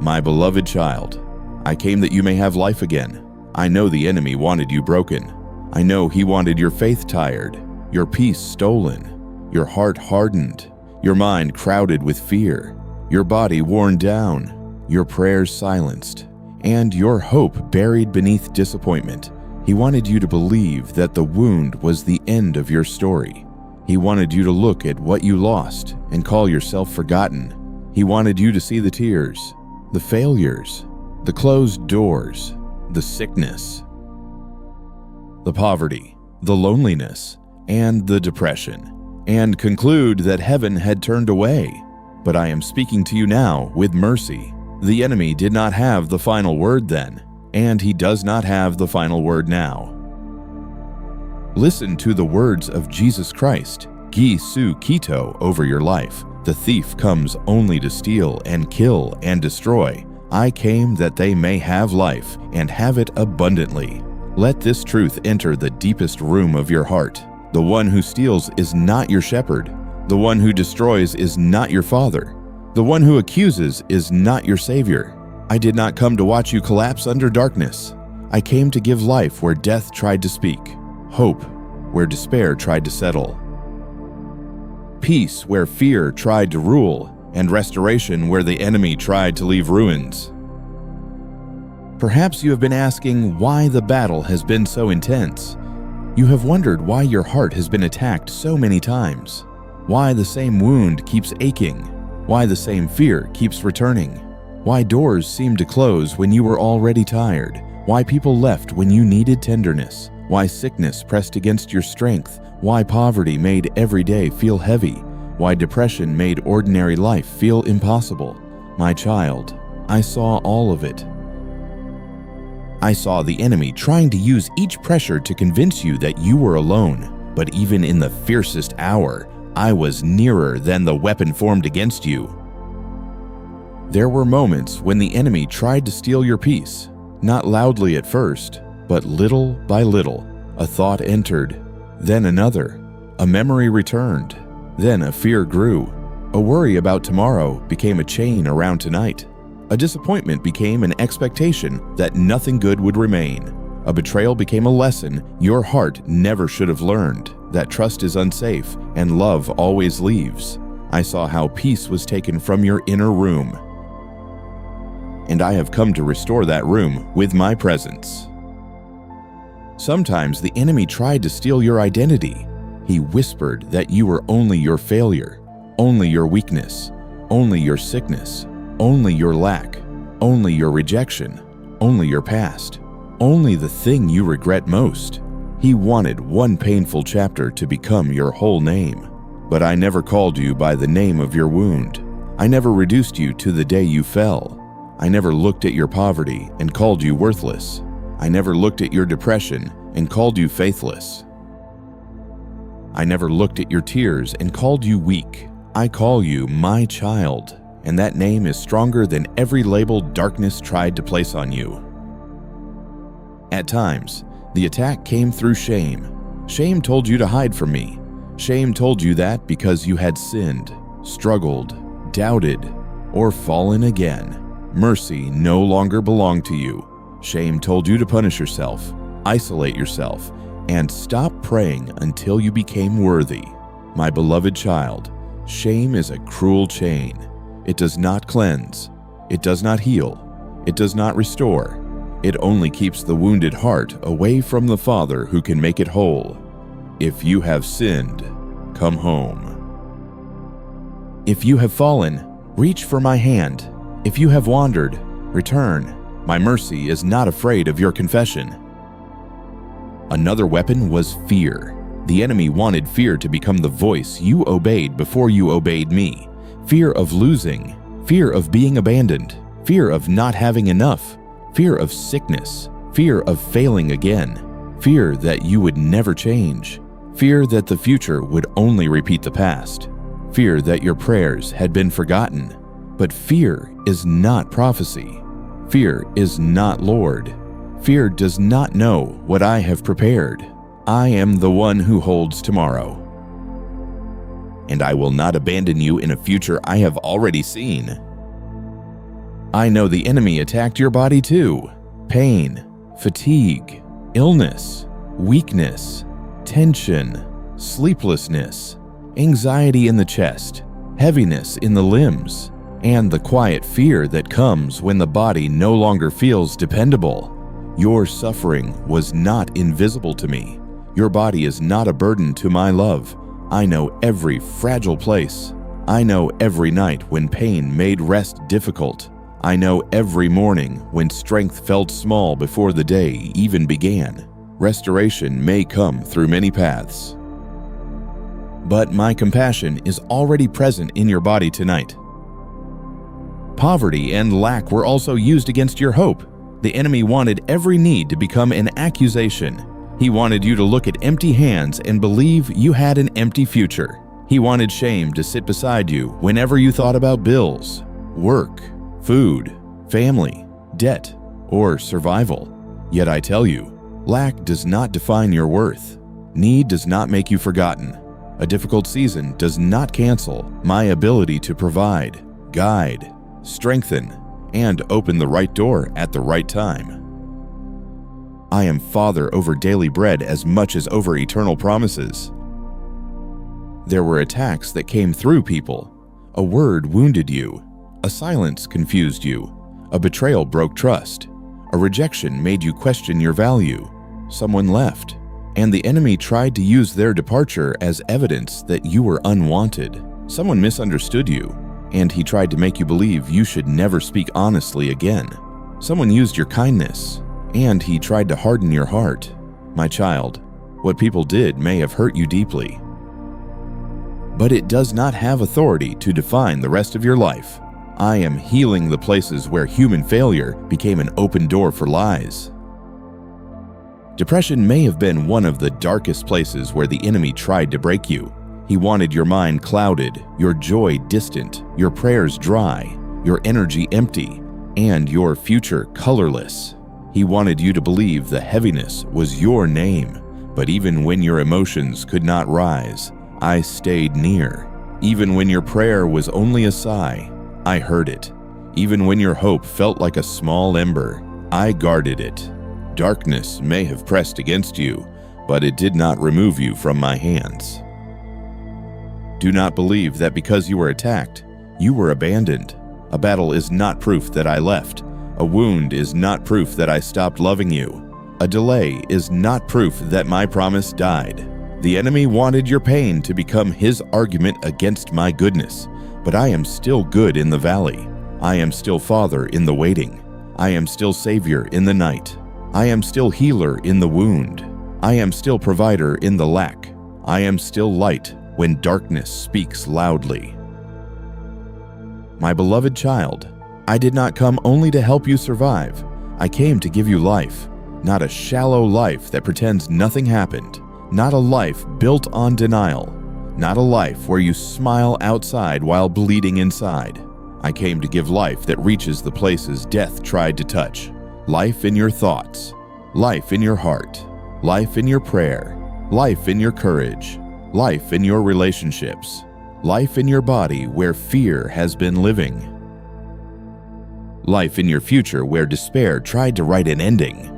My beloved child, I came that you may have life again. I know the enemy wanted you broken. I know he wanted your faith tired, your peace stolen, your heart hardened, your mind crowded with fear, your body worn down, your prayers silenced, and your hope buried beneath disappointment. He wanted you to believe that the wound was the end of your story. He wanted you to look at what you lost and call yourself forgotten. He wanted you to see the tears, the failures, the closed doors, the sickness, the poverty, the loneliness, and the depression, and conclude that heaven had turned away. But I am speaking to you now with mercy. The enemy did not have the final word then, and he does not have the final word now. Listen to the words of Jesus Christ, Gi Su Kito, over your life. The thief comes only to steal and kill and destroy. I came that they may have life and have it abundantly. Let this truth enter the deepest room of your heart. The one who steals is not your shepherd. The one who destroys is not your father. The one who accuses is not your savior. I did not come to watch you collapse under darkness. I came to give life where death tried to speak, hope where despair tried to settle, peace where fear tried to rule, and restoration where the enemy tried to leave ruins. Perhaps you have been asking why the battle has been so intense. You have wondered why your heart has been attacked so many times, why the same wound keeps aching, why the same fear keeps returning, why doors seem to close when you were already tired, why people left when you needed tenderness, why sickness pressed against your strength, why poverty made every day feel heavy, why depression made ordinary life feel impossible. My child, I saw all of it. I saw the enemy trying to use each pressure to convince you that you were alone, but even in the fiercest hour, I was nearer than the weapon formed against you. There were moments when the enemy tried to steal your peace, not loudly at first, but little by little. A thought entered, then another. A memory returned, then a fear grew. A worry about tomorrow became a chain around tonight. A disappointment became an expectation that nothing good would remain. A betrayal became a lesson your heart never should have learned, that trust is unsafe and love always leaves. I saw how peace was taken from your inner room, and I have come to restore that room with my presence. Sometimes the enemy tried to steal your identity. He whispered that you were only your failure, only your weakness, only your sickness, only your lack, only your rejection, only your past, only the thing you regret most. He wanted one painful chapter to become your whole name. But I never called you by the name of your wound. I never reduced you to the day you fell. I never looked at your poverty and called you worthless. I never looked at your depression and called you faithless. I never looked at your tears and called you weak. I call you my child, and that name is stronger than every label darkness tried to place on you. At times, the attack came through shame. Shame told you to hide from me. Shame told you that because you had sinned, struggled, doubted, or fallen again, mercy no longer belonged to you. Shame told you to punish yourself, isolate yourself, and stop praying until you became worthy. My beloved child, shame is a cruel chain. It does not cleanse. It does not heal. It does not restore. It only keeps the wounded heart away from the Father who can make it whole. If you have sinned, come home. If you have fallen, reach for my hand. If you have wandered, return. My mercy is not afraid of your confession. Another weapon was fear. The enemy wanted fear to become the voice you obeyed before you obeyed me. Fear of losing, fear of being abandoned, fear of not having enough, fear of sickness, fear of failing again, fear that you would never change, fear that the future would only repeat the past, fear that your prayers had been forgotten. But fear is not prophecy. Fear is not Lord. Fear does not know what I have prepared. I am the one who holds tomorrow. And I will not abandon you in a future I have already seen. I know the enemy attacked your body too. Pain, fatigue, illness, weakness, tension, sleeplessness, anxiety in the chest, heaviness in the limbs, and the quiet fear that comes when the body no longer feels dependable. Your suffering was not invisible to me. Your body is not a burden to my love. I know every fragile place. I know every night when pain made rest difficult. I know every morning when strength felt small before the day even began. Restoration may come through many paths, but my compassion is already present in your body tonight. Poverty and lack were also used against your hope. The enemy wanted every need to become an accusation. He wanted you to look at empty hands and believe you had an empty future. He wanted shame to sit beside you whenever you thought about bills, work, food, family, debt, or survival. Yet I tell you, lack does not define your worth. Need does not make you forgotten. A difficult season does not cancel my ability to provide, guide, strengthen, and open the right door at the right time. I am Father over daily bread as much as over eternal promises. There were attacks that came through people. A word wounded you. A silence confused you. A betrayal broke trust. A rejection made you question your value. Someone left, and the enemy tried to use their departure as evidence that you were unwanted. Someone misunderstood you, and he tried to make you believe you should never speak honestly again. Someone used your kindness, and he tried to harden your heart. My child, what people did may have hurt you deeply, but it does not have authority to define the rest of your life. I am healing the places where human failure became an open door for lies. Depression may have been one of the darkest places where the enemy tried to break you. He wanted your mind clouded, your joy distant, your prayers dry, your energy empty, and your future colorless. He wanted you to believe the heaviness was your name, but even when your emotions could not rise, I stayed near. Even when your prayer was only a sigh, I heard it. Even when your hope felt like a small ember, I guarded it. Darkness may have pressed against you, but it did not remove you from my hands. Do not believe that because you were attacked, you were abandoned. A battle is not proof that I left. A wound is not proof that I stopped loving you. A delay is not proof that my promise died. The enemy wanted your pain to become his argument against my goodness, but I am still good in the valley. I am still Father in the waiting. I am still Savior in the night. I am still healer in the wound. I am still provider in the lack. I am still light when darkness speaks loudly. My beloved child, I did not come only to help you survive. I came to give you life, not a shallow life that pretends nothing happened, not a life built on denial, not a life where you smile outside while bleeding inside. I came to give life that reaches the places death tried to touch. Life in your thoughts, life in your heart, life in your prayer, life in your courage, life in your relationships, life in your body where fear has been living, life in your future where despair tried to write an ending.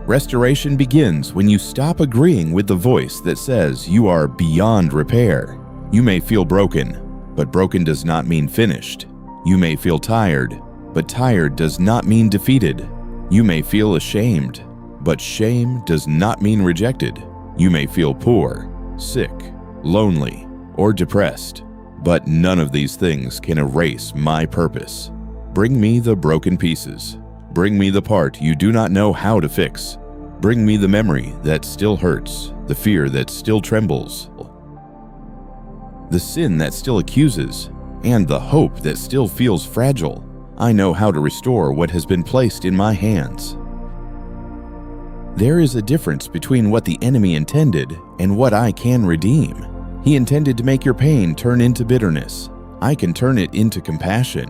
Restoration begins when you stop agreeing with the voice that says you are beyond repair. You may feel broken, but broken does not mean finished. You may feel tired, but tired does not mean defeated. You may feel ashamed, but shame does not mean rejected. You may feel poor, sick, lonely, or depressed, but none of these things can erase my purpose. Bring me the broken pieces. Bring me the part you do not know how to fix. Bring me the memory that still hurts, the fear that still trembles, the sin that still accuses, and the hope that still feels fragile. I know how to restore what has been placed in my hands. There is a difference between what the enemy intended and what I can redeem. He intended to make your pain turn into bitterness. I can turn it into compassion.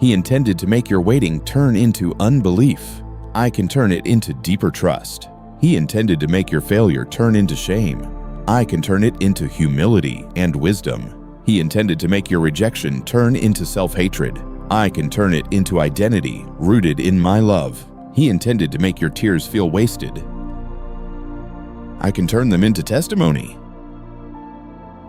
He intended to make your waiting turn into unbelief. I can turn it into deeper trust. He intended to make your failure turn into shame. I can turn it into humility and wisdom. He intended to make your rejection turn into self-hatred. I can turn it into identity rooted in my love. He intended to make your tears feel wasted. I can turn them into testimony.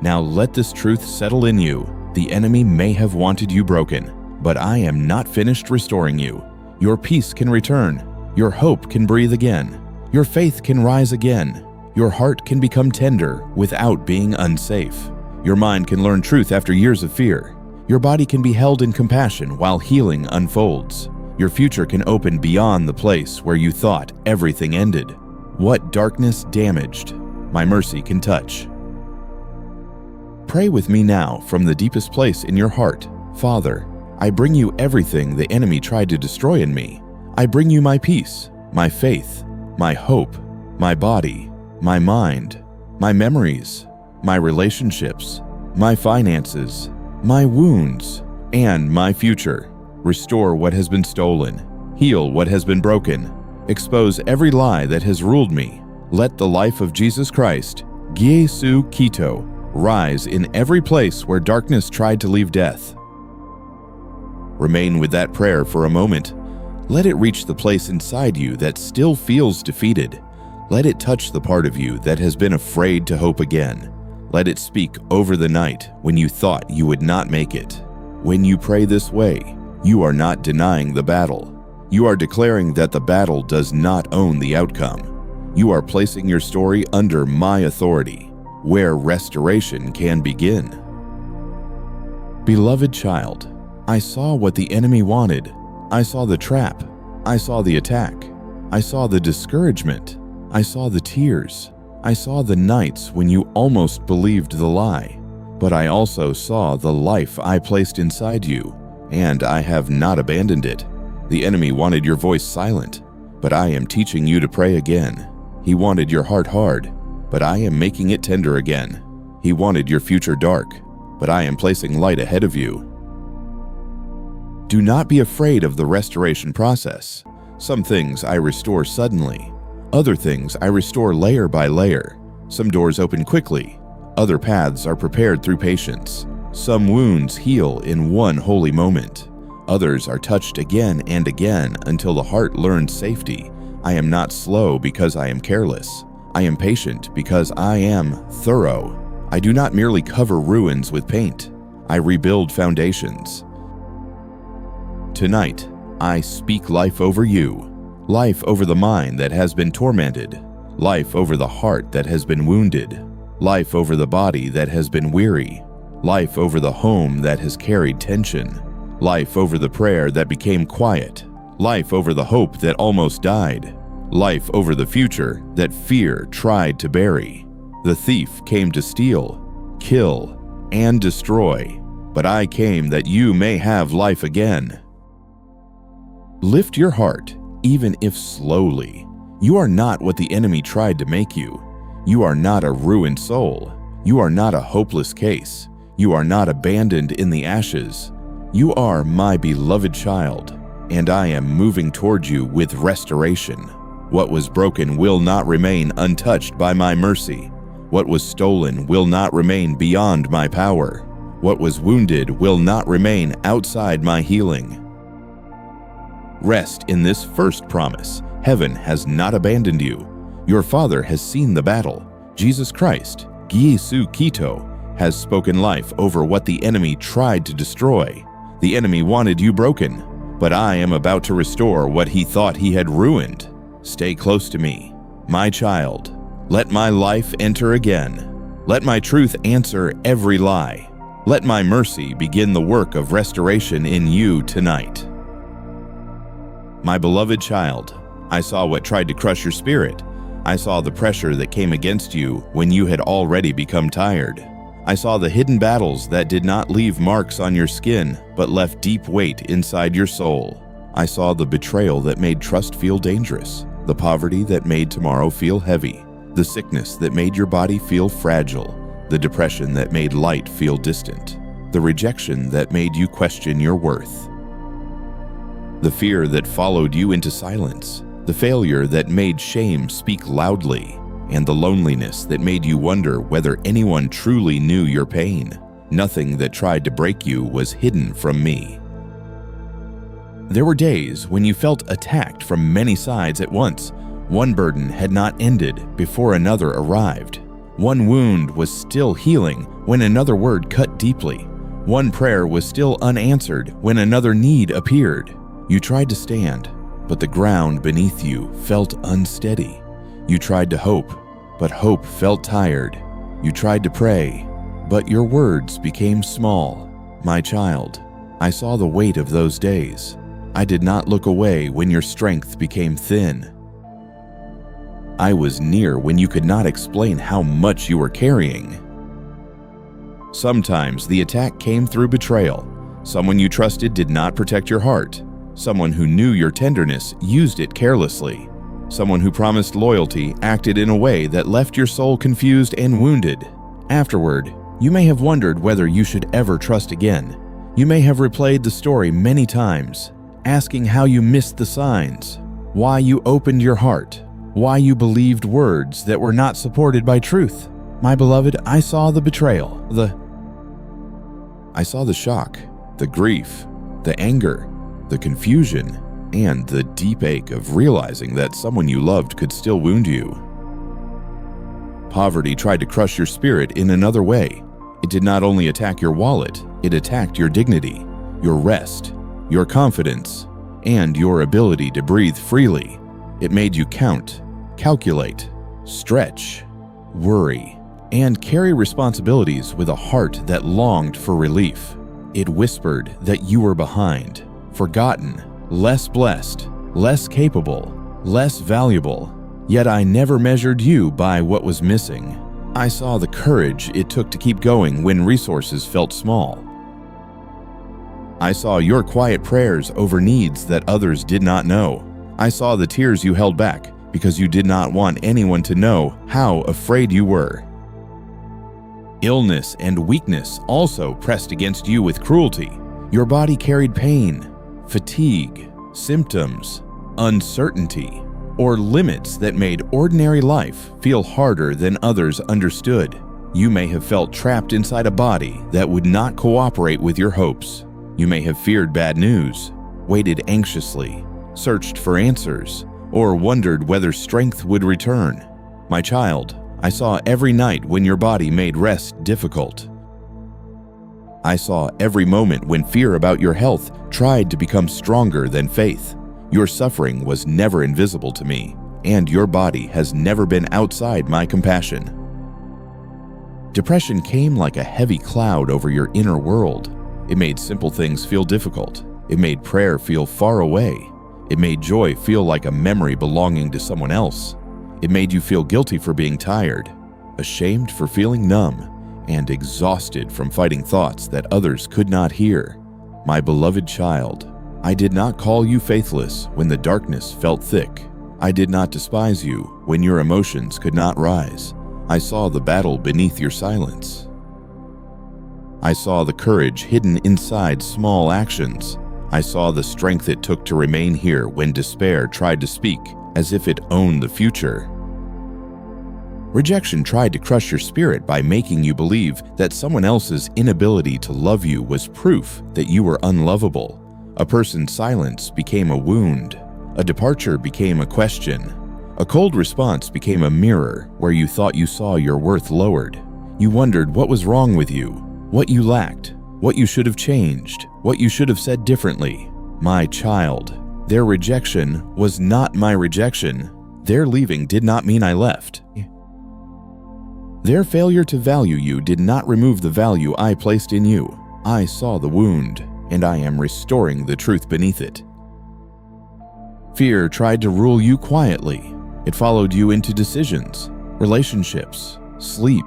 Now let this truth settle in you. The enemy may have wanted you broken, but I am not finished restoring you. Your peace can return. Your hope can breathe again. Your faith can rise again. Your heart can become tender without being unsafe. Your mind can learn truth after years of fear. Your body can be held in compassion while healing unfolds. Your future can open beyond the place where you thought everything ended. What darkness damaged, my mercy can touch. Pray with me now from the deepest place in your heart. Father, I bring you everything the enemy tried to destroy in me. I bring you my peace, my faith, my hope, my body, my mind, my memories, my relationships, my finances, my wounds, and my future. Restore what has been stolen. Heal what has been broken. Expose every lie that has ruled me. Let the life of Jesus Christ, Jesu Kito, rise in every place where darkness tried to leave death. Remain with that prayer for a moment. Let it reach the place inside you that still feels defeated. Let it touch the part of you that has been afraid to hope again. Let it speak over the night when you thought you would not make it. When you pray this way, you are not denying the battle. You are declaring that the battle does not own the outcome. You are placing your story under my authority, where restoration can begin. Beloved child, I saw what the enemy wanted. I saw the trap. I saw the attack. I saw the discouragement. I saw the tears. I saw the nights when you almost believed the lie. But I also saw the life I placed inside you, and I have not abandoned it. The enemy wanted your voice silent, but I am teaching you to pray again. He wanted your heart hard, but I am making it tender again. He wanted your future dark, but I am placing light ahead of you. Do not be afraid of the restoration process. Some things I restore suddenly. Other things I restore layer by layer. Some doors open quickly. Other paths are prepared through patience. Some wounds heal in one holy moment. Others are touched again and again until the heart learns safety. I am not slow because I am careless. I am patient because I am thorough. I do not merely cover ruins with paint. I rebuild foundations. Tonight, I speak life over you. Life over the mind that has been tormented. Life over the heart that has been wounded. Life over the body that has been weary. Life over the home that has carried tension. Life over the prayer that became quiet. Life over the hope that almost died. Life over the future that fear tried to bury. The thief came to steal, kill, and destroy, but I came that you may have life again. Lift your heart, even if slowly. You are not what the enemy tried to make you. You are not a ruined soul. You are not a hopeless case. You are not abandoned in the ashes. You are my beloved child, and I am moving toward you with restoration. What was broken will not remain untouched by my mercy. What was stolen will not remain beyond my power. What was wounded will not remain outside my healing. Rest in this first promise. Heaven has not abandoned you. Your Father has seen the battle. Jesus Christ, Jesu Kito, has spoken life over what the enemy tried to destroy. The enemy wanted you broken, but I am about to restore what he thought he had ruined. Stay close to me, my child. Let my life enter again. Let my truth answer every lie. Let my mercy begin the work of restoration in you tonight. My beloved child, I saw what tried to crush your spirit. I saw the pressure that came against you when you had already become tired. I saw the hidden battles that did not leave marks on your skin, but left deep weight inside your soul. I saw the betrayal that made trust feel dangerous, the poverty that made tomorrow feel heavy, the sickness that made your body feel fragile, the depression that made light feel distant, the rejection that made you question your worth. The fear that followed you into silence, the failure that made shame speak loudly, and the loneliness that made you wonder whether anyone truly knew your pain. Nothing that tried to break you was hidden from me. There were days when you felt attacked from many sides at once. One burden had not ended before another arrived. One wound was still healing when another word cut deeply. One prayer was still unanswered when another need appeared. You tried to stand, but the ground beneath you felt unsteady. You tried to hope, but hope felt tired. You tried to pray, but your words became small. My child, I saw the weight of those days. I did not look away when your strength became thin. I was near when you could not explain how much you were carrying. Sometimes the attack came through betrayal. Someone you trusted did not protect your heart. Someone who knew your tenderness used it carelessly. Someone who promised loyalty acted in a way that left your soul confused and wounded. Afterward, you may have wondered whether you should ever trust again. You may have replayed the story many times, asking how you missed the signs, why you opened your heart, why you believed words that were not supported by truth. My beloved, I saw the betrayal, I saw the shock, the grief, the anger, the confusion, and the deep ache of realizing that someone you loved could still wound you. Poverty tried to crush your spirit in another way. It did not only attack your wallet, it attacked your dignity, your rest, your confidence, and your ability to breathe freely. It made you count, calculate, stretch, worry, and carry responsibilities with a heart that longed for relief. It whispered that you were behind, forgotten, less blessed, less capable, less valuable. Yet I never measured you by what was missing. I saw the courage it took to keep going when resources felt small. I saw your quiet prayers over needs that others did not know. I saw the tears you held back because you did not want anyone to know how afraid you were. Illness and weakness also pressed against you with cruelty. Your body carried pain, fatigue, symptoms, uncertainty, or limits that made ordinary life feel harder than others understood. You may have felt trapped inside a body that would not cooperate with your hopes. You may have feared bad news, waited anxiously, searched for answers, or wondered whether strength would return. My child, I saw every night when your body made rest difficult. I saw every moment when fear about your health tried to become stronger than faith. Your suffering was never invisible to me, and your body has never been outside my compassion. Depression came like a heavy cloud over your inner world. It made simple things feel difficult. It made prayer feel far away. It made joy feel like a memory belonging to someone else. It made you feel guilty for being tired, ashamed for feeling numb, and exhausted from fighting thoughts that others could not hear. My beloved child, I did not call you faithless when the darkness felt thick. I did not despise you when your emotions could not rise. I saw the battle beneath your silence. I saw the courage hidden inside small actions. I saw the strength it took to remain here when despair tried to speak as if it owned the future. Rejection tried to crush your spirit by making you believe that someone else's inability to love you was proof that you were unlovable. A person's silence became a wound. A departure became a question. A cold response became a mirror where you thought you saw your worth lowered. You wondered what was wrong with you, what you lacked, what you should have changed, what you should have said differently. My child, their rejection was not my rejection. Their leaving did not mean I left. Their failure to value you did not remove the value I placed in you. I saw the wound, and I am restoring the truth beneath it. Fear tried to rule you quietly. It followed you into decisions, relationships, sleep,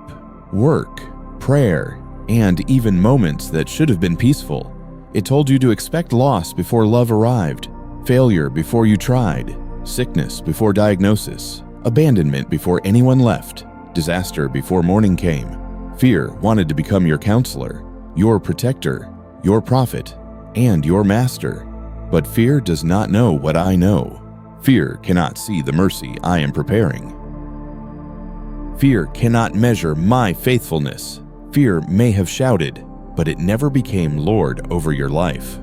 work, prayer, and even moments that should have been peaceful. It told you to expect loss before love arrived, failure before you tried, sickness before diagnosis, abandonment before anyone left, disaster before morning came. Fear wanted to become your counselor, your protector, your prophet, and your master. But fear does not know what I know. Fear cannot see the mercy I am preparing. Fear cannot measure my faithfulness. Fear may have shouted, but it never became Lord over your life.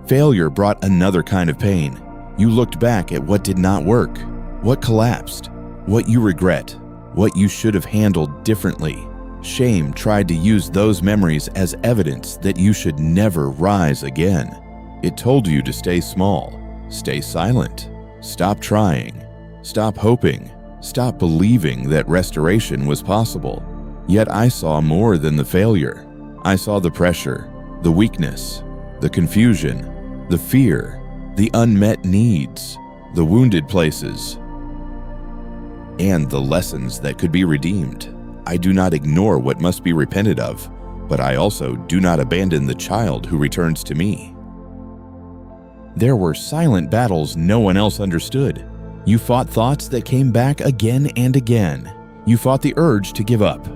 Failure brought another kind of pain. You looked back at what did not work, what collapsed, what you regret, what you should have handled differently. Shame tried to use those memories as evidence that you should never rise again. It told you to stay small, stay silent, stop trying, stop hoping, stop believing that restoration was possible. Yet I saw more than the failure. I saw the pressure, the weakness, the confusion, the fear, the unmet needs, the wounded places, and the lessons that could be redeemed. I do not ignore what must be repented of, but I also do not abandon the child who returns to me. There were silent battles no one else understood. You fought thoughts that came back again and again. You fought the urge to give up.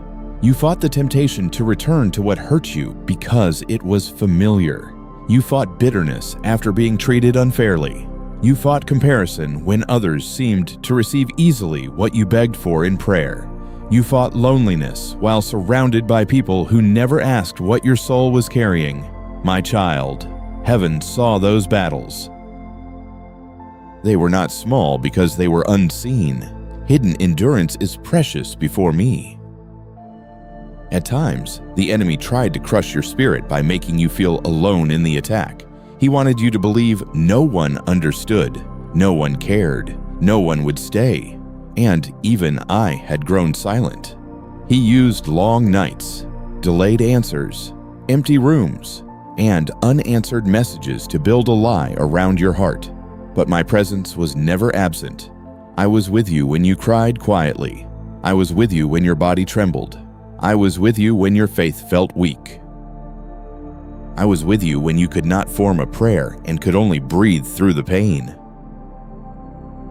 You fought the temptation to return to what hurt you because it was familiar. You fought bitterness after being treated unfairly. You fought comparison when others seemed to receive easily what you begged for in prayer. You fought loneliness while surrounded by people who never asked what your soul was carrying. My child, heaven saw those battles. They were not small because they were unseen. Hidden endurance is precious before me. At times, the enemy tried to crush your spirit by making you feel alone in the attack. He wanted you to believe no one understood, no one cared, no one would stay, and even I had grown silent. He used long nights, delayed answers, empty rooms, and unanswered messages to build a lie around your heart. But my presence was never absent. I was with you when you cried quietly. I was with you when your body trembled. I was with you when your faith felt weak. I was with you when you could not form a prayer and could only breathe through the pain.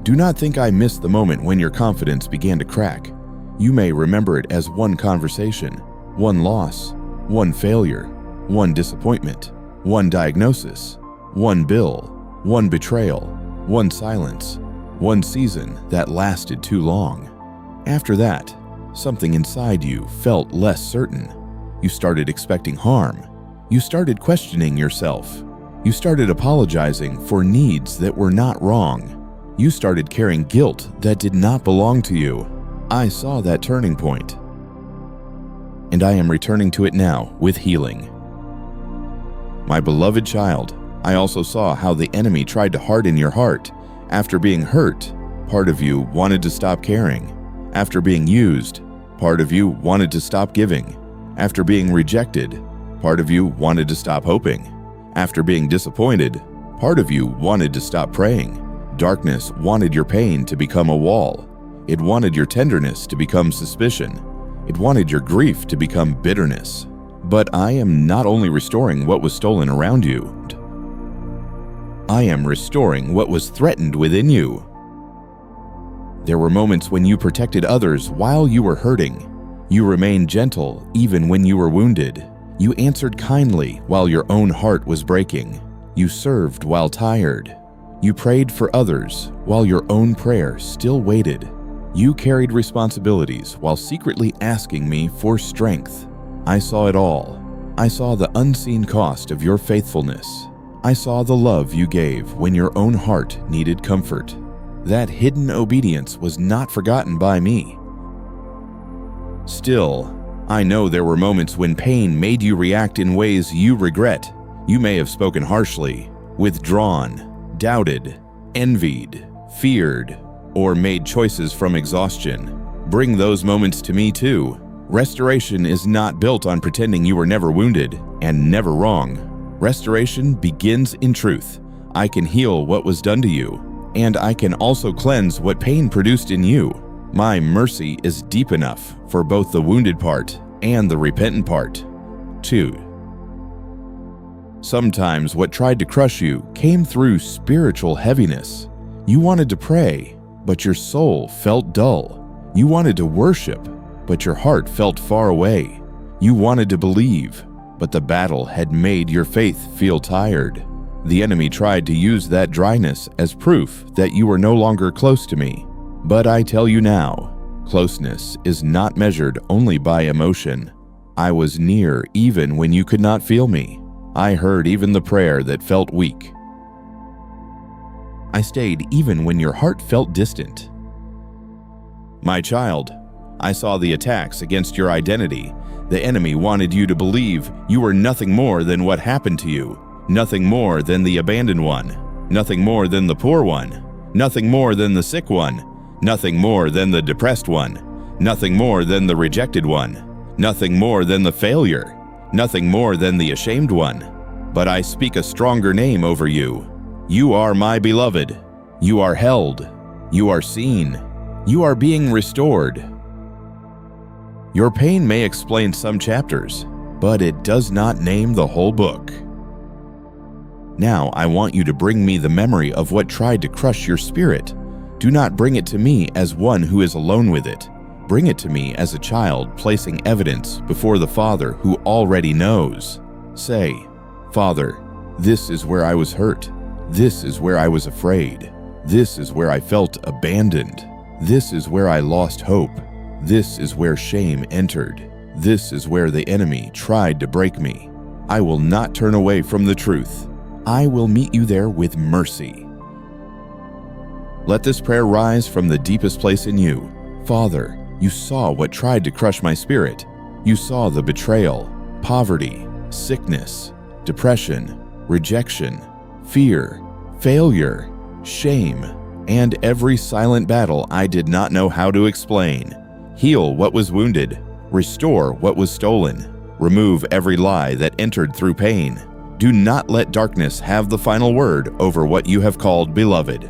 Do not think I missed the moment when your confidence began to crack. You may remember it as one conversation, one loss, one failure, one disappointment, one diagnosis, one bill, one betrayal, one silence, one season that lasted too long. After that, something inside you felt less certain. You started expecting harm. You started questioning yourself. You started apologizing for needs that were not wrong. You started carrying guilt that did not belong to you. I saw that turning point, and I am returning to it now with healing. My beloved child, I also saw how the enemy tried to harden your heart. After being hurt, part of you wanted to stop caring. After being used, part of you wanted to stop giving. After being rejected, part of you wanted to stop hoping. After being disappointed, part of you wanted to stop praying. Darkness wanted your pain to become a wall. It wanted your tenderness to become suspicion. It wanted your grief to become bitterness. But I am not only restoring what was stolen around you, I am restoring what was threatened within you. There were moments when you protected others while you were hurting. You remained gentle even when you were wounded. You answered kindly while your own heart was breaking. You served while tired. You prayed for others while your own prayer still waited. You carried responsibilities while secretly asking me for strength. I saw it all. I saw the unseen cost of your faithfulness. I saw the love you gave when your own heart needed comfort. That hidden obedience was not forgotten by me. Still, I know there were moments when pain made you react in ways you regret. You may have spoken harshly, withdrawn, doubted, envied, feared, or made choices from exhaustion. Bring those moments to me too. Restoration is not built on pretending you were never wounded and never wrong. Restoration begins in truth. I can heal what was done to you, and I can also cleanse what pain produced in you. My mercy is deep enough for both the wounded part and the repentant part. 2. Sometimes what tried to crush you came through spiritual heaviness. You wanted to pray, but your soul felt dull. You wanted to worship, but your heart felt far away. You wanted to believe, but the battle had made your faith feel tired. The enemy tried to use that dryness as proof that you were no longer close to me. But I tell you now, closeness is not measured only by emotion. I was near even when you could not feel me. I heard even the prayer that felt weak. I stayed even when your heart felt distant. My child, I saw the attacks against your identity. The enemy wanted you to believe you were nothing more than what happened to you, nothing more than the abandoned one, nothing more than the poor one, nothing more than the sick one, nothing more than the depressed one, nothing more than the rejected one, nothing more than the failure, nothing more than the ashamed one. But I speak a stronger name over you. You are my beloved. You are held. You are seen. You are being restored. Your pain may explain some chapters, but it does not name the whole book. Now I want you to bring me the memory of what tried to crush your spirit. Do not bring it to me as one who is alone with it. Bring it to me as a child placing evidence before the Father who already knows. Say, Father, this is where I was hurt. This is where I was afraid. This is where I felt abandoned. This is where I lost hope. This is where shame entered. This is where the enemy tried to break me. I will not turn away from the truth. I will meet you there with mercy. Let this prayer rise from the deepest place in you. Father, you saw what tried to crush my spirit. You saw the betrayal, poverty, sickness, depression, rejection, fear, failure, shame, and every silent battle I did not know how to explain. Heal what was wounded, restore what was stolen, remove every lie that entered through pain. Do not let darkness have the final word over what you have called beloved.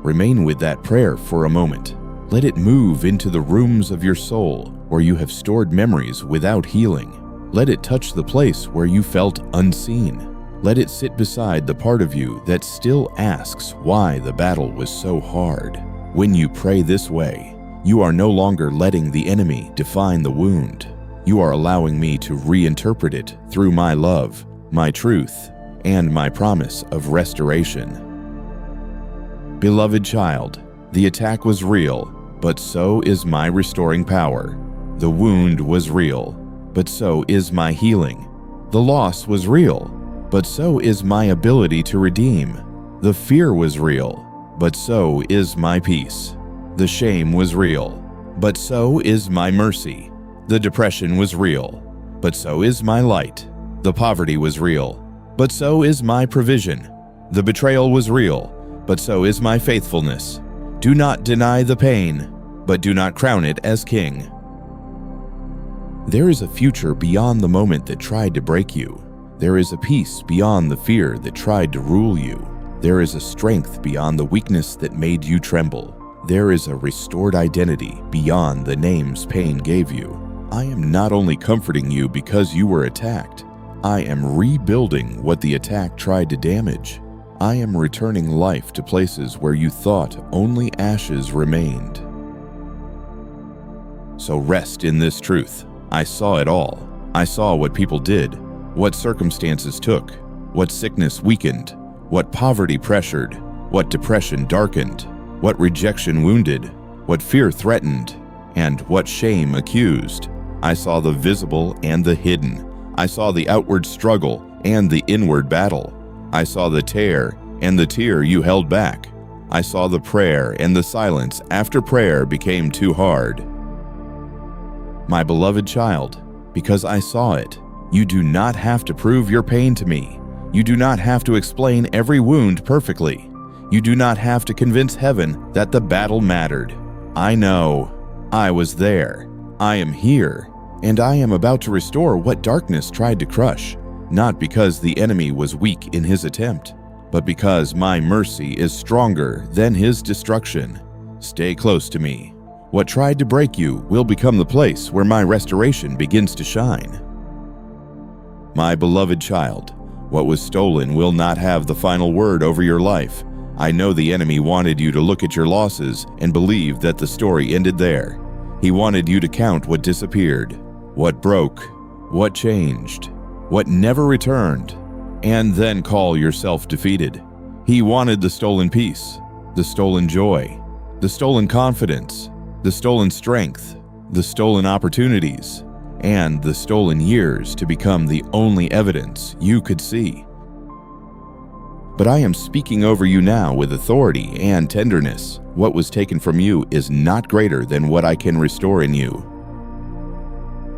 Remain with that prayer for a moment. Let it move into the rooms of your soul where you have stored memories without healing. Let it touch the place where you felt unseen. Let it sit beside the part of you that still asks why the battle was so hard. When you pray this way, you are no longer letting the enemy define the wound. You are allowing me to reinterpret it through my love, my truth, and my promise of restoration. Beloved child, the attack was real, but so is my restoring power. The wound was real, but so is my healing. The loss was real, but so is my ability to redeem. The fear was real, but so is my peace. The shame was real, but so is my mercy. The depression was real, but so is my light. The poverty was real, but so is my provision. The betrayal was real, but so is my faithfulness. Do not deny the pain, but do not crown it as king. There is a future beyond the moment that tried to break you. There is a peace beyond the fear that tried to rule you. There is a strength beyond the weakness that made you tremble. There is a restored identity beyond the names pain gave you. I am not only comforting you because you were attacked. I am rebuilding what the attack tried to damage. I am returning life to places where you thought only ashes remained. So rest in this truth. I saw it all. I saw what people did, what circumstances took, what sickness weakened, what poverty pressured, what depression darkened, what rejection wounded, what fear threatened, and what shame accused. I saw the visible and the hidden. I saw the outward struggle and the inward battle. I saw the tear and the tear you held back. I saw the prayer and the silence after prayer became too hard. My beloved child, because I saw it, you do not have to prove your pain to me. You do not have to explain every wound perfectly. You do not have to convince heaven that the battle mattered. I know. I was there. I am here. And I am about to restore what darkness tried to crush, not because the enemy was weak in his attempt, but because my mercy is stronger than his destruction. Stay close to me. What tried to break you will become the place where my restoration begins to shine. My beloved child, what was stolen will not have the final word over your life. I know the enemy wanted you to look at your losses and believe that the story ended there. He wanted you to count what disappeared, what broke, what changed, what never returned, and then call yourself defeated. He wanted the stolen peace, the stolen joy, the stolen confidence, the stolen strength, the stolen opportunities, and the stolen years to become the only evidence you could see. But I am speaking over you now with authority and tenderness. What was taken from you is not greater than what I can restore in you.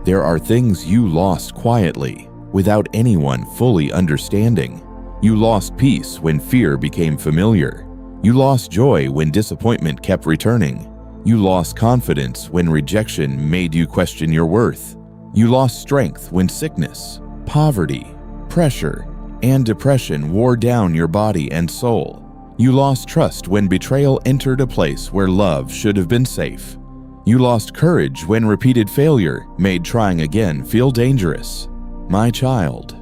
There are things you lost quietly, without anyone fully understanding. You lost peace when fear became familiar. You lost joy when disappointment kept returning. You lost confidence when rejection made you question your worth. You lost strength when sickness, poverty, pressure, and depression wore down your body and soul. You lost trust when betrayal entered a place where love should have been safe. You lost courage when repeated failure made trying again feel dangerous. My child,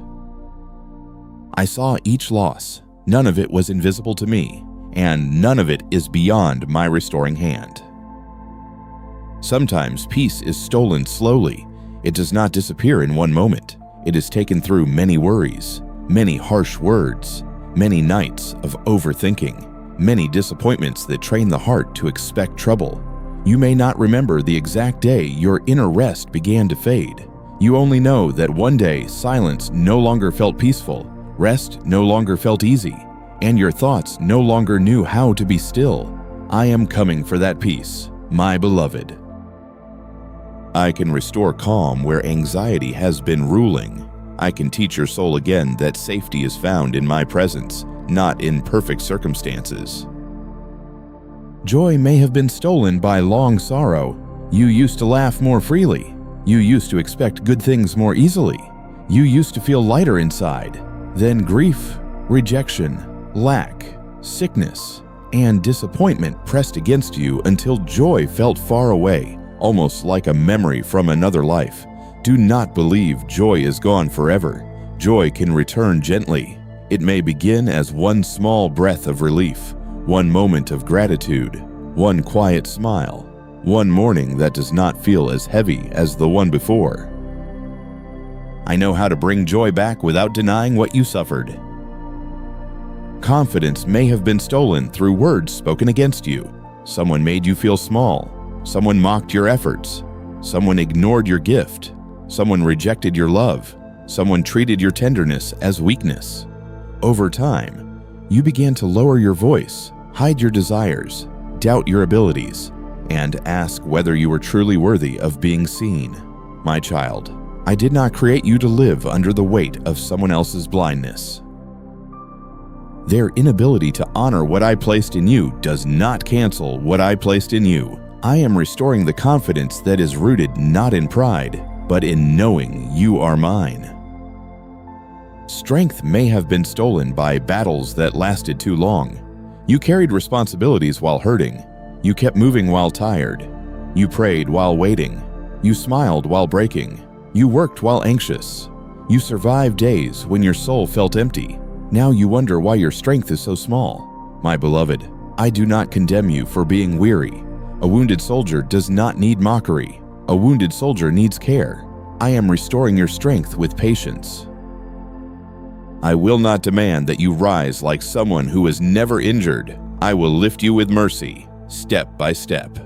I saw each loss. None of it was invisible to me, and none of it is beyond my restoring hand. Sometimes peace is stolen slowly. It does not disappear in one moment. It is taken through many worries, many harsh words, many nights of overthinking, many disappointments that train the heart to expect trouble. You may not remember the exact day your inner rest began to fade. You only know that one day silence no longer felt peaceful, rest no longer felt easy, and your thoughts no longer knew how to be still. I am coming for that peace, my beloved. I can restore calm where anxiety has been ruling. I can teach your soul again that safety is found in my presence, not in perfect circumstances. Joy may have been stolen by long sorrow. You used to laugh more freely. You used to expect good things more easily. You used to feel lighter inside. Then grief, rejection, lack, sickness, and disappointment pressed against you until joy felt far away, almost like a memory from another life. Do not believe joy is gone forever. Joy can return gently. It may begin as one small breath of relief, one moment of gratitude, one quiet smile, one morning that does not feel as heavy as the one before. I know how to bring joy back without denying what you suffered. Confidence may have been stolen through words spoken against you. Someone made you feel small. Someone mocked your efforts. Someone ignored your gift. Someone rejected your love. Someone treated your tenderness as weakness. Over time, you began to lower your voice, hide your desires, doubt your abilities, and ask whether you were truly worthy of being seen. My child, I did not create you to live under the weight of someone else's blindness. Their inability to honor what I placed in you does not cancel what I placed in you. I am restoring the confidence that is rooted not in pride, but in knowing you are mine. Strength may have been stolen by battles that lasted too long. You carried responsibilities while hurting. You kept moving while tired. You prayed while waiting. You smiled while breaking. You worked while anxious. You survived days when your soul felt empty. Now you wonder why your strength is so small. My beloved, I do not condemn you for being weary. A wounded soldier does not need mockery. A wounded soldier needs care. I am restoring your strength with patience. I will not demand that you rise like someone who is never injured. I will lift you with mercy, step by step.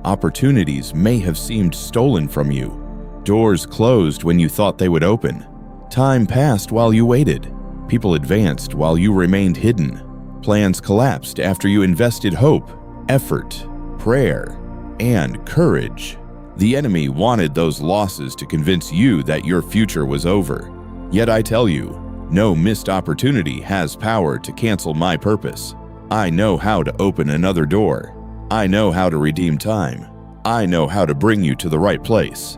Opportunities may have seemed stolen from you. Doors closed when you thought they would open. Time passed while you waited. People advanced while you remained hidden. Plans collapsed after you invested hope, effort, prayer, and courage. The enemy wanted those losses to convince you that your future was over. Yet I tell you, no missed opportunity has power to cancel my purpose. I know how to open another door. I know how to redeem time. I know how to bring you to the right place.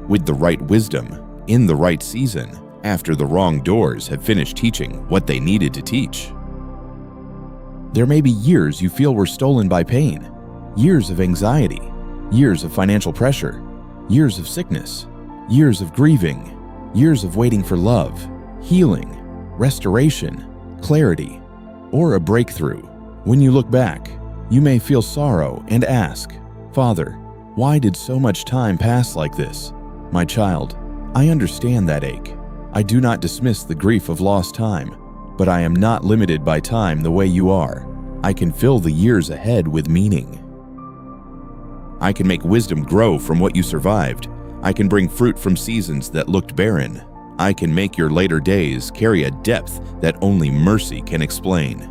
With the right wisdom, in the right season, after the wrong doors have finished teaching what they needed to teach. There may be years you feel were stolen by pain, years of anxiety, years of financial pressure, years of sickness, years of grieving, years of waiting for love, healing, restoration, clarity, or a breakthrough. When you look back, you may feel sorrow and ask, Father, why did so much time pass like this? My child, I understand that ache. I do not dismiss the grief of lost time, but I am not limited by time the way you are. I can fill the years ahead with meaning. I can make wisdom grow from what you survived. I can bring fruit from seasons that looked barren. I can make your later days carry a depth that only mercy can explain.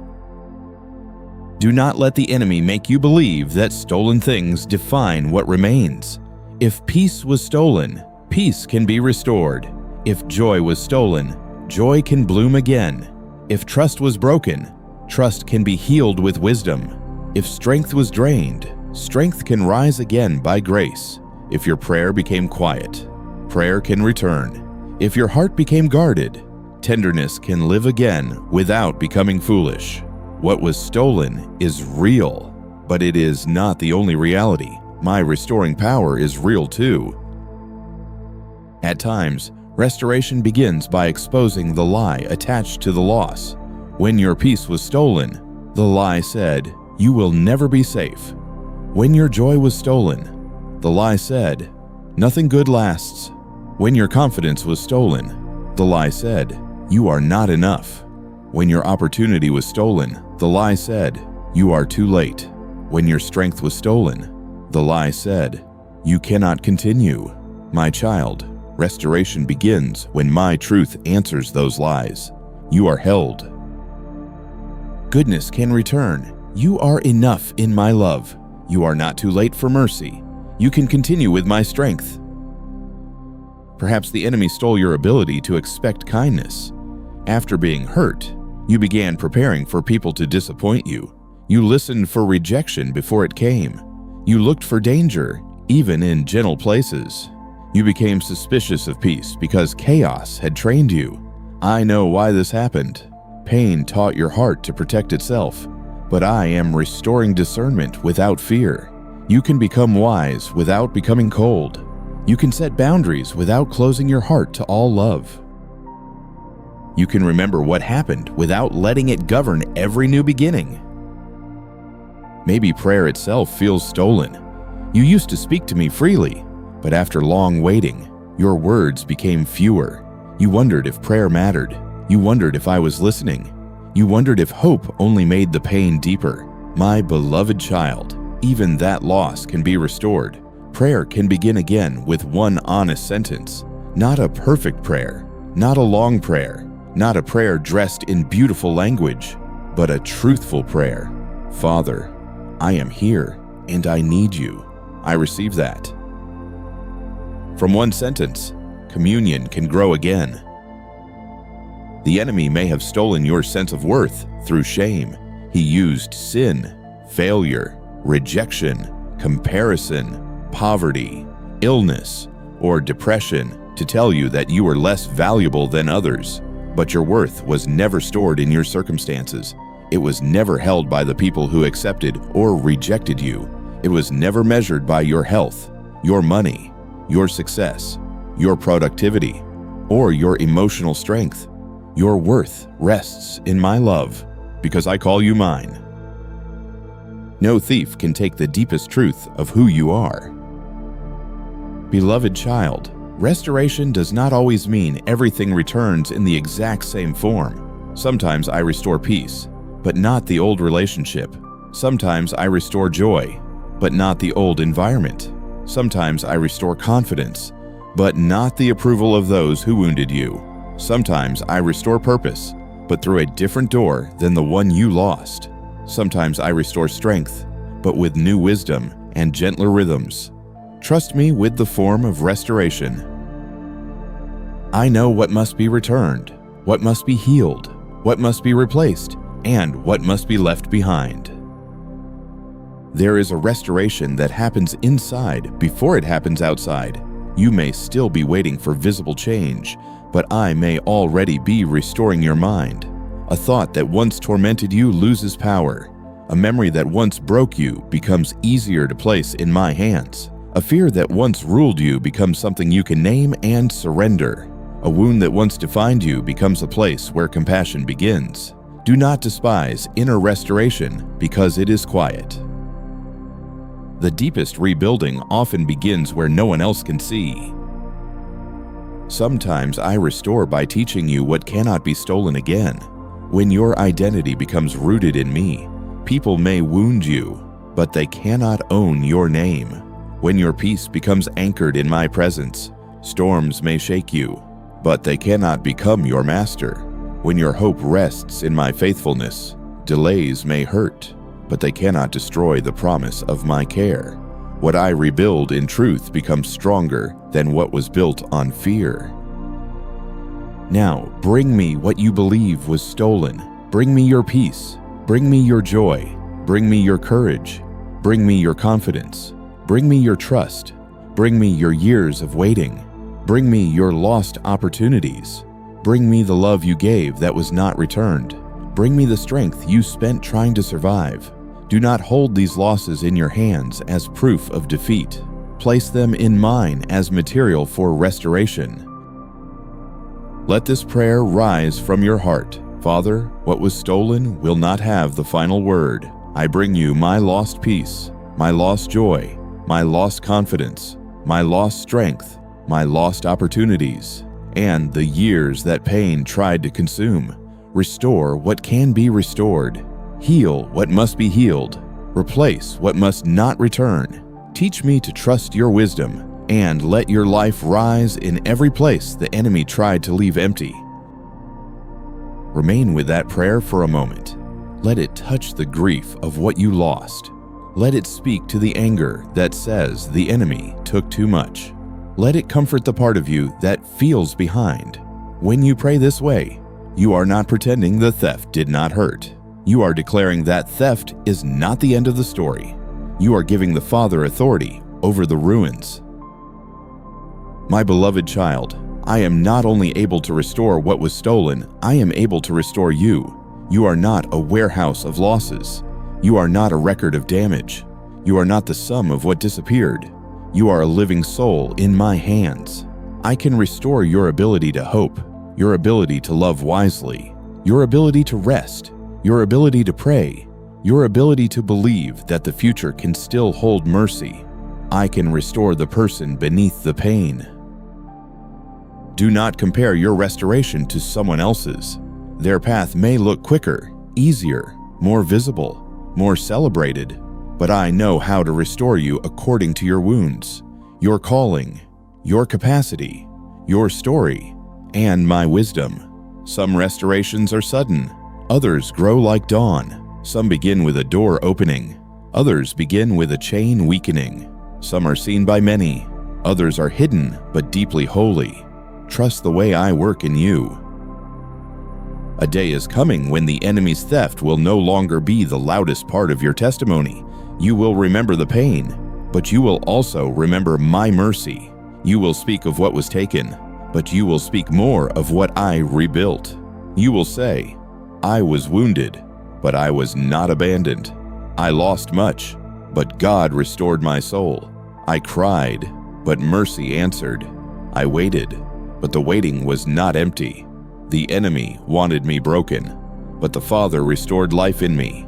Do not let the enemy make you believe that stolen things define what remains. If peace was stolen, peace can be restored. If joy was stolen, joy can bloom again. If trust was broken, trust can be healed with wisdom. If strength was drained, strength can rise again by grace. If your prayer became quiet, prayer can return. If your heart became guarded, tenderness can live again without becoming foolish. What was stolen is real, but it is not the only reality. My restoring power is real too. At times, restoration begins by exposing the lie attached to the loss. When your peace was stolen, the lie said, "You will never be safe." When your joy was stolen, the lie said, "Nothing good lasts." When your confidence was stolen, the lie said, "You are not enough." When your opportunity was stolen, the lie said, "You are too late." When your strength was stolen, the lie said, "You cannot continue." My child, restoration begins when my truth answers those lies. You are held. Goodness can return. You are enough in my love. You are not too late for mercy. You can continue with my strength. Perhaps the enemy stole your ability to expect kindness. After being hurt, you began preparing for people to disappoint you. You listened for rejection before it came. You looked for danger, even in gentle places. You became suspicious of peace because chaos had trained you. I know why this happened. Pain taught your heart to protect itself, but I am restoring discernment without fear. You can become wise without becoming cold. You can set boundaries without closing your heart to all love. You can remember what happened without letting it govern every new beginning. Maybe prayer itself feels stolen. You used to speak to me freely, but after long waiting, your words became fewer. You wondered if prayer mattered. You wondered if I was listening. You wondered if hope only made the pain deeper. My beloved child, even that loss can be restored. Prayer can begin again with one honest sentence. Not a perfect prayer, not a long prayer, not a prayer dressed in beautiful language, but a truthful prayer. Father, I am here and I need you. I receive that. From one sentence, communion can grow again. The enemy may have stolen your sense of worth through shame. He used sin, failure, rejection, comparison, poverty, illness, or depression to tell you that you were less valuable than others. But your worth was never stored in your circumstances. It was never held by the people who accepted or rejected you. It was never measured by your health, your money, your success, your productivity, or your emotional strength. Your worth rests in my love, because I call you mine. No thief can take the deepest truth of who you are. Beloved child, restoration does not always mean everything returns in the exact same form. Sometimes I restore peace, but not the old relationship. Sometimes I restore joy, but not the old environment. Sometimes I restore confidence, but not the approval of those who wounded you. Sometimes I restore purpose, but through a different door than the one you lost. Sometimes I restore strength, but with new wisdom and gentler rhythms. Trust me with the form of restoration. I know what must be returned, what must be healed, what must be replaced, and what must be left behind. There is a restoration that happens inside before it happens outside. You may still be waiting for visible change, but I may already be restoring your mind. A thought that once tormented you loses power. A memory that once broke you becomes easier to place in my hands. A fear that once ruled you becomes something you can name and surrender. A wound that once defined you becomes a place where compassion begins. Do not despise inner restoration because it is quiet. The deepest rebuilding often begins where no one else can see. Sometimes I restore by teaching you what cannot be stolen again. When your identity becomes rooted in me, people may wound you, but they cannot own your name. When your peace becomes anchored in my presence, storms may shake you, but they cannot become your master. When your hope rests in my faithfulness, delays may hurt, but they cannot destroy the promise of my care. What I rebuild in truth becomes stronger than what was built on fear. Now, bring me what you believe was stolen. Bring me your peace. Bring me your joy. Bring me your courage. Bring me your confidence. Bring me your trust. Bring me your years of waiting. Bring me your lost opportunities. Bring me the love you gave that was not returned. Bring me the strength you spent trying to survive. Do not hold these losses in your hands as proof of defeat. Place them in mine as material for restoration. Let this prayer rise from your heart. Father, what was stolen will not have the final word. I bring you my lost peace, my lost joy, my lost confidence, my lost strength, my lost opportunities, and the years that pain tried to consume. Restore what can be restored. Heal what must be healed. Replace what must not return. Teach me to trust your wisdom, and let your life rise in every place the enemy tried to leave empty. Remain with that prayer for a moment. Let it touch the grief of what you lost. Let it speak to the anger that says the enemy took too much. Let it comfort the part of you that feels behind. When you pray this way, you are not pretending the theft did not hurt. You are declaring that theft is not the end of the story. You are giving the Father authority over the ruins. My beloved child, I am not only able to restore what was stolen, I am able to restore you. You are not a warehouse of losses. You are not a record of damage. You are not the sum of what disappeared. You are a living soul in my hands. I can restore your ability to hope, your ability to love wisely, your ability to rest, your ability to pray, your ability to believe that the future can still hold mercy. I can restore the person beneath the pain. Do not compare your restoration to someone else's. Their path may look quicker, easier, more visible, more celebrated, but I know how to restore you according to your wounds, your calling, your capacity, your story, and my wisdom. Some restorations are sudden, others grow like dawn. Some begin with a door opening, others begin with a chain weakening. Some are seen by many, others are hidden but deeply holy. Trust the way I work in you. A day is coming when the enemy's theft will no longer be the loudest part of your testimony. You will remember the pain, but you will also remember my mercy. You will speak of what was taken, but you will speak more of what I rebuilt. You will say, I was wounded, but I was not abandoned. I lost much, but God restored my soul. I cried, but mercy answered. I waited, but the waiting was not empty. The enemy wanted me broken, but the Father restored life in me.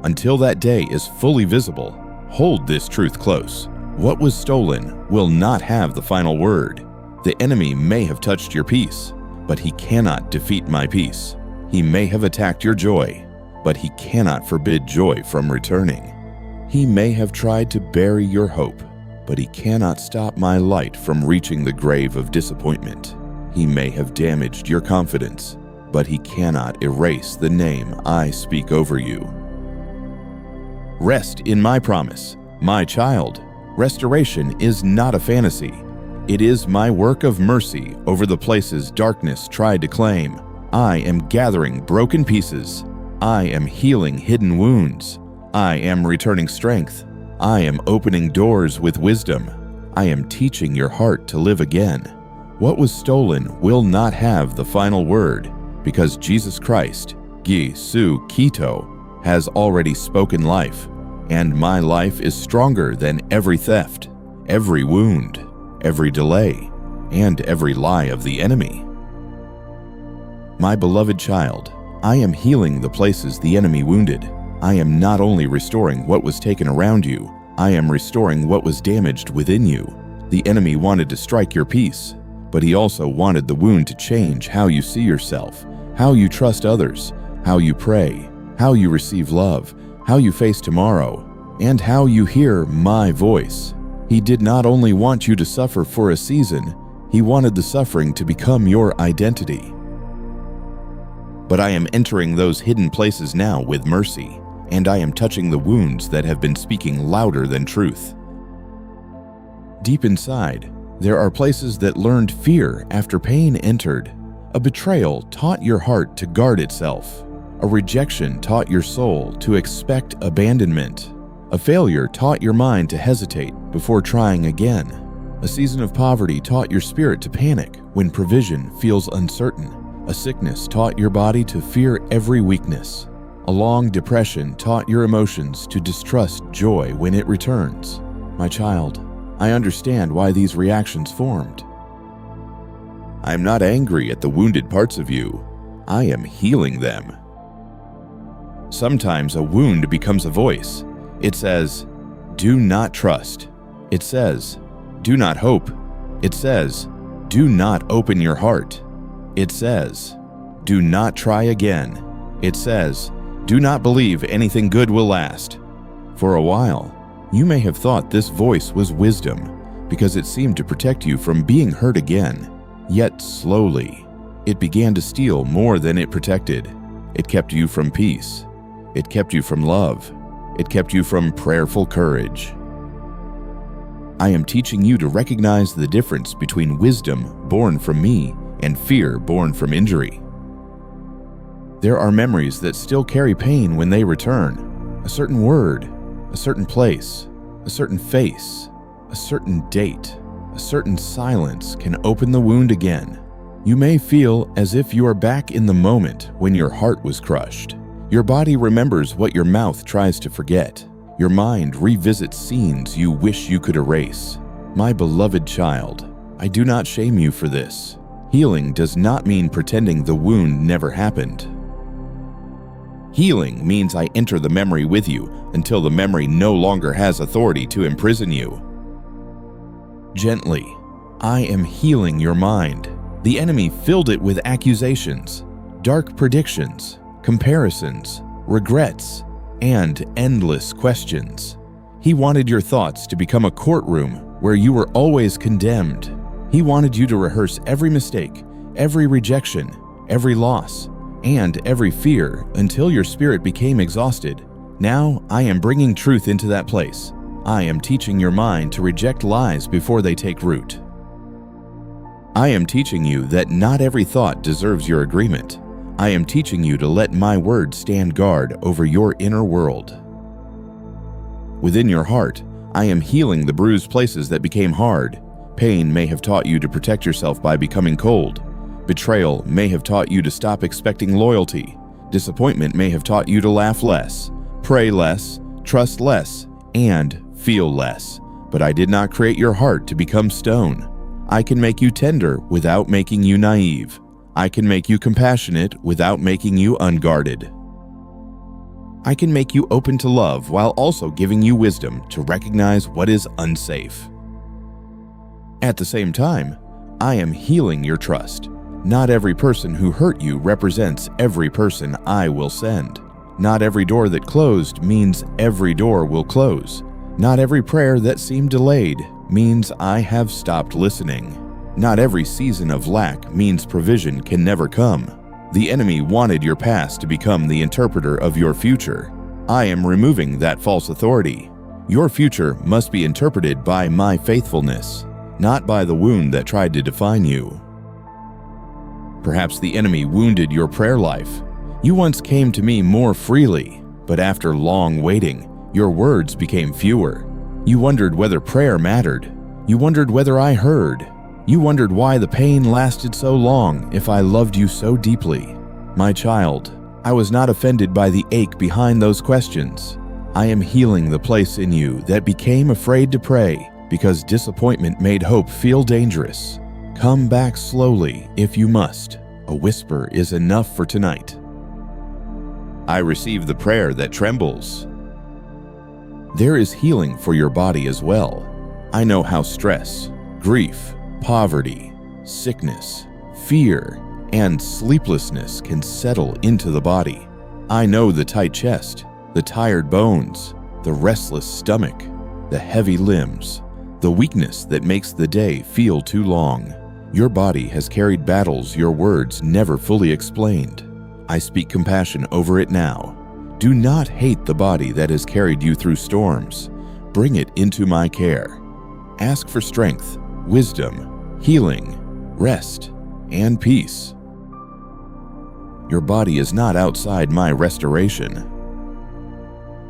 Until that day is fully visible, hold this truth close. What was stolen will not have the final word. The enemy may have touched your peace, but he cannot defeat my peace. He may have attacked your joy, but he cannot forbid joy from returning. He may have tried to bury your hope, but he cannot stop my light from reaching the grave of disappointment. He may have damaged your confidence, but he cannot erase the name I speak over you. Rest in my promise, my child. Restoration is not a fantasy. It is my work of mercy over the places darkness tried to claim. I am gathering broken pieces. I am healing hidden wounds. I am returning strength. I am opening doors with wisdom. I am teaching your heart to live again. What was stolen will not have the final word, because Jesus Christ, Gi Su Kito, has already spoken life, and my life is stronger than every theft, every wound, every delay, and every lie of the enemy. My beloved child, I am healing the places the enemy wounded. I am not only restoring what was taken around you, I am restoring what was damaged within you. The enemy wanted to strike your peace, but he also wanted the wound to change how you see yourself, how you trust others, how you pray, how you receive love, how you face tomorrow, and how you hear my voice. He did not only want you to suffer for a season, he wanted the suffering to become your identity. But I am entering those hidden places now with mercy, and I am touching the wounds that have been speaking louder than truth. Deep inside, there are places that learned fear after pain entered. A betrayal taught your heart to guard itself. A rejection taught your soul to expect abandonment. A failure taught your mind to hesitate before trying again. A season of poverty taught your spirit to panic when provision feels uncertain. A sickness taught your body to fear every weakness. A long depression taught your emotions to distrust joy when it returns. My child, I understand why these reactions formed. I am not angry at the wounded parts of you. I am healing them. Sometimes a wound becomes a voice. It says, "Do not trust." It says, "Do not hope." It says, "Do not open your heart." It says, "Do not try again." It says, "Do not believe anything good will last." For a while, you may have thought this voice was wisdom because it seemed to protect you from being hurt again. Yet slowly, it began to steal more than it protected. It kept you from peace. It kept you from love. It kept you from prayerful courage. I am teaching you to recognize the difference between wisdom born from me and fear born from injury. There are memories that still carry pain when they return. A certain word, a certain place, a certain face, a certain date, a certain silence can open the wound again. You may feel as if you are back in the moment when your heart was crushed. Your body remembers what your mouth tries to forget. Your mind revisits scenes you wish you could erase. My beloved child, I do not shame you for this. Healing does not mean pretending the wound never happened. Healing means I enter the memory with you until the memory no longer has authority to imprison you. Gently, I am healing your mind. The enemy filled it with accusations, dark predictions, comparisons, regrets, and endless questions. He wanted your thoughts to become a courtroom where you were always condemned. He wanted you to rehearse every mistake, every rejection, every loss, and every fear until your spirit became exhausted. Now I am bringing truth into that place. I am teaching your mind to reject lies before they take root. I am teaching you that not every thought deserves your agreement. I am teaching you to let my word stand guard over your inner world. Within your heart, I am healing the bruised places that became hard. Pain may have taught you to protect yourself by becoming cold. Betrayal may have taught you to stop expecting loyalty. Disappointment may have taught you to laugh less, pray less, trust less, and feel less. But I did not create your heart to become stone. I can make you tender without making you naive. I can make you compassionate without making you unguarded. I can make you open to love while also giving you wisdom to recognize what is unsafe. At the same time, I am healing your trust. Not every person who hurt you represents every person I will send. Not every door that closed means every door will close. Not every prayer that seemed delayed means I have stopped listening. Not every season of lack means provision can never come. The enemy wanted your past to become the interpreter of your future. I am removing that false authority. Your future must be interpreted by my faithfulness, not by the wound that tried to define you. Perhaps the enemy wounded your prayer life. You once came to me more freely, but after long waiting, your words became fewer. You wondered whether prayer mattered. You wondered whether I heard. You wondered why the pain lasted so long if I loved you so deeply. My child, I was not offended by the ache behind those questions. I am healing the place in you that became afraid to pray because disappointment made hope feel dangerous. Come back slowly if you must. A whisper is enough for tonight. I receive the prayer that trembles. There is healing for your body as well. I know how stress, grief, poverty, sickness, fear, and sleeplessness can settle into the body. I know the tight chest, the tired bones, the restless stomach, the heavy limbs, the weakness that makes the day feel too long. Your body has carried battles your words never fully explained. I speak compassion over it now. Do not hate the body that has carried you through storms. Bring it into my care. Ask for strength, wisdom, healing, rest, and peace. Your body is not outside my restoration.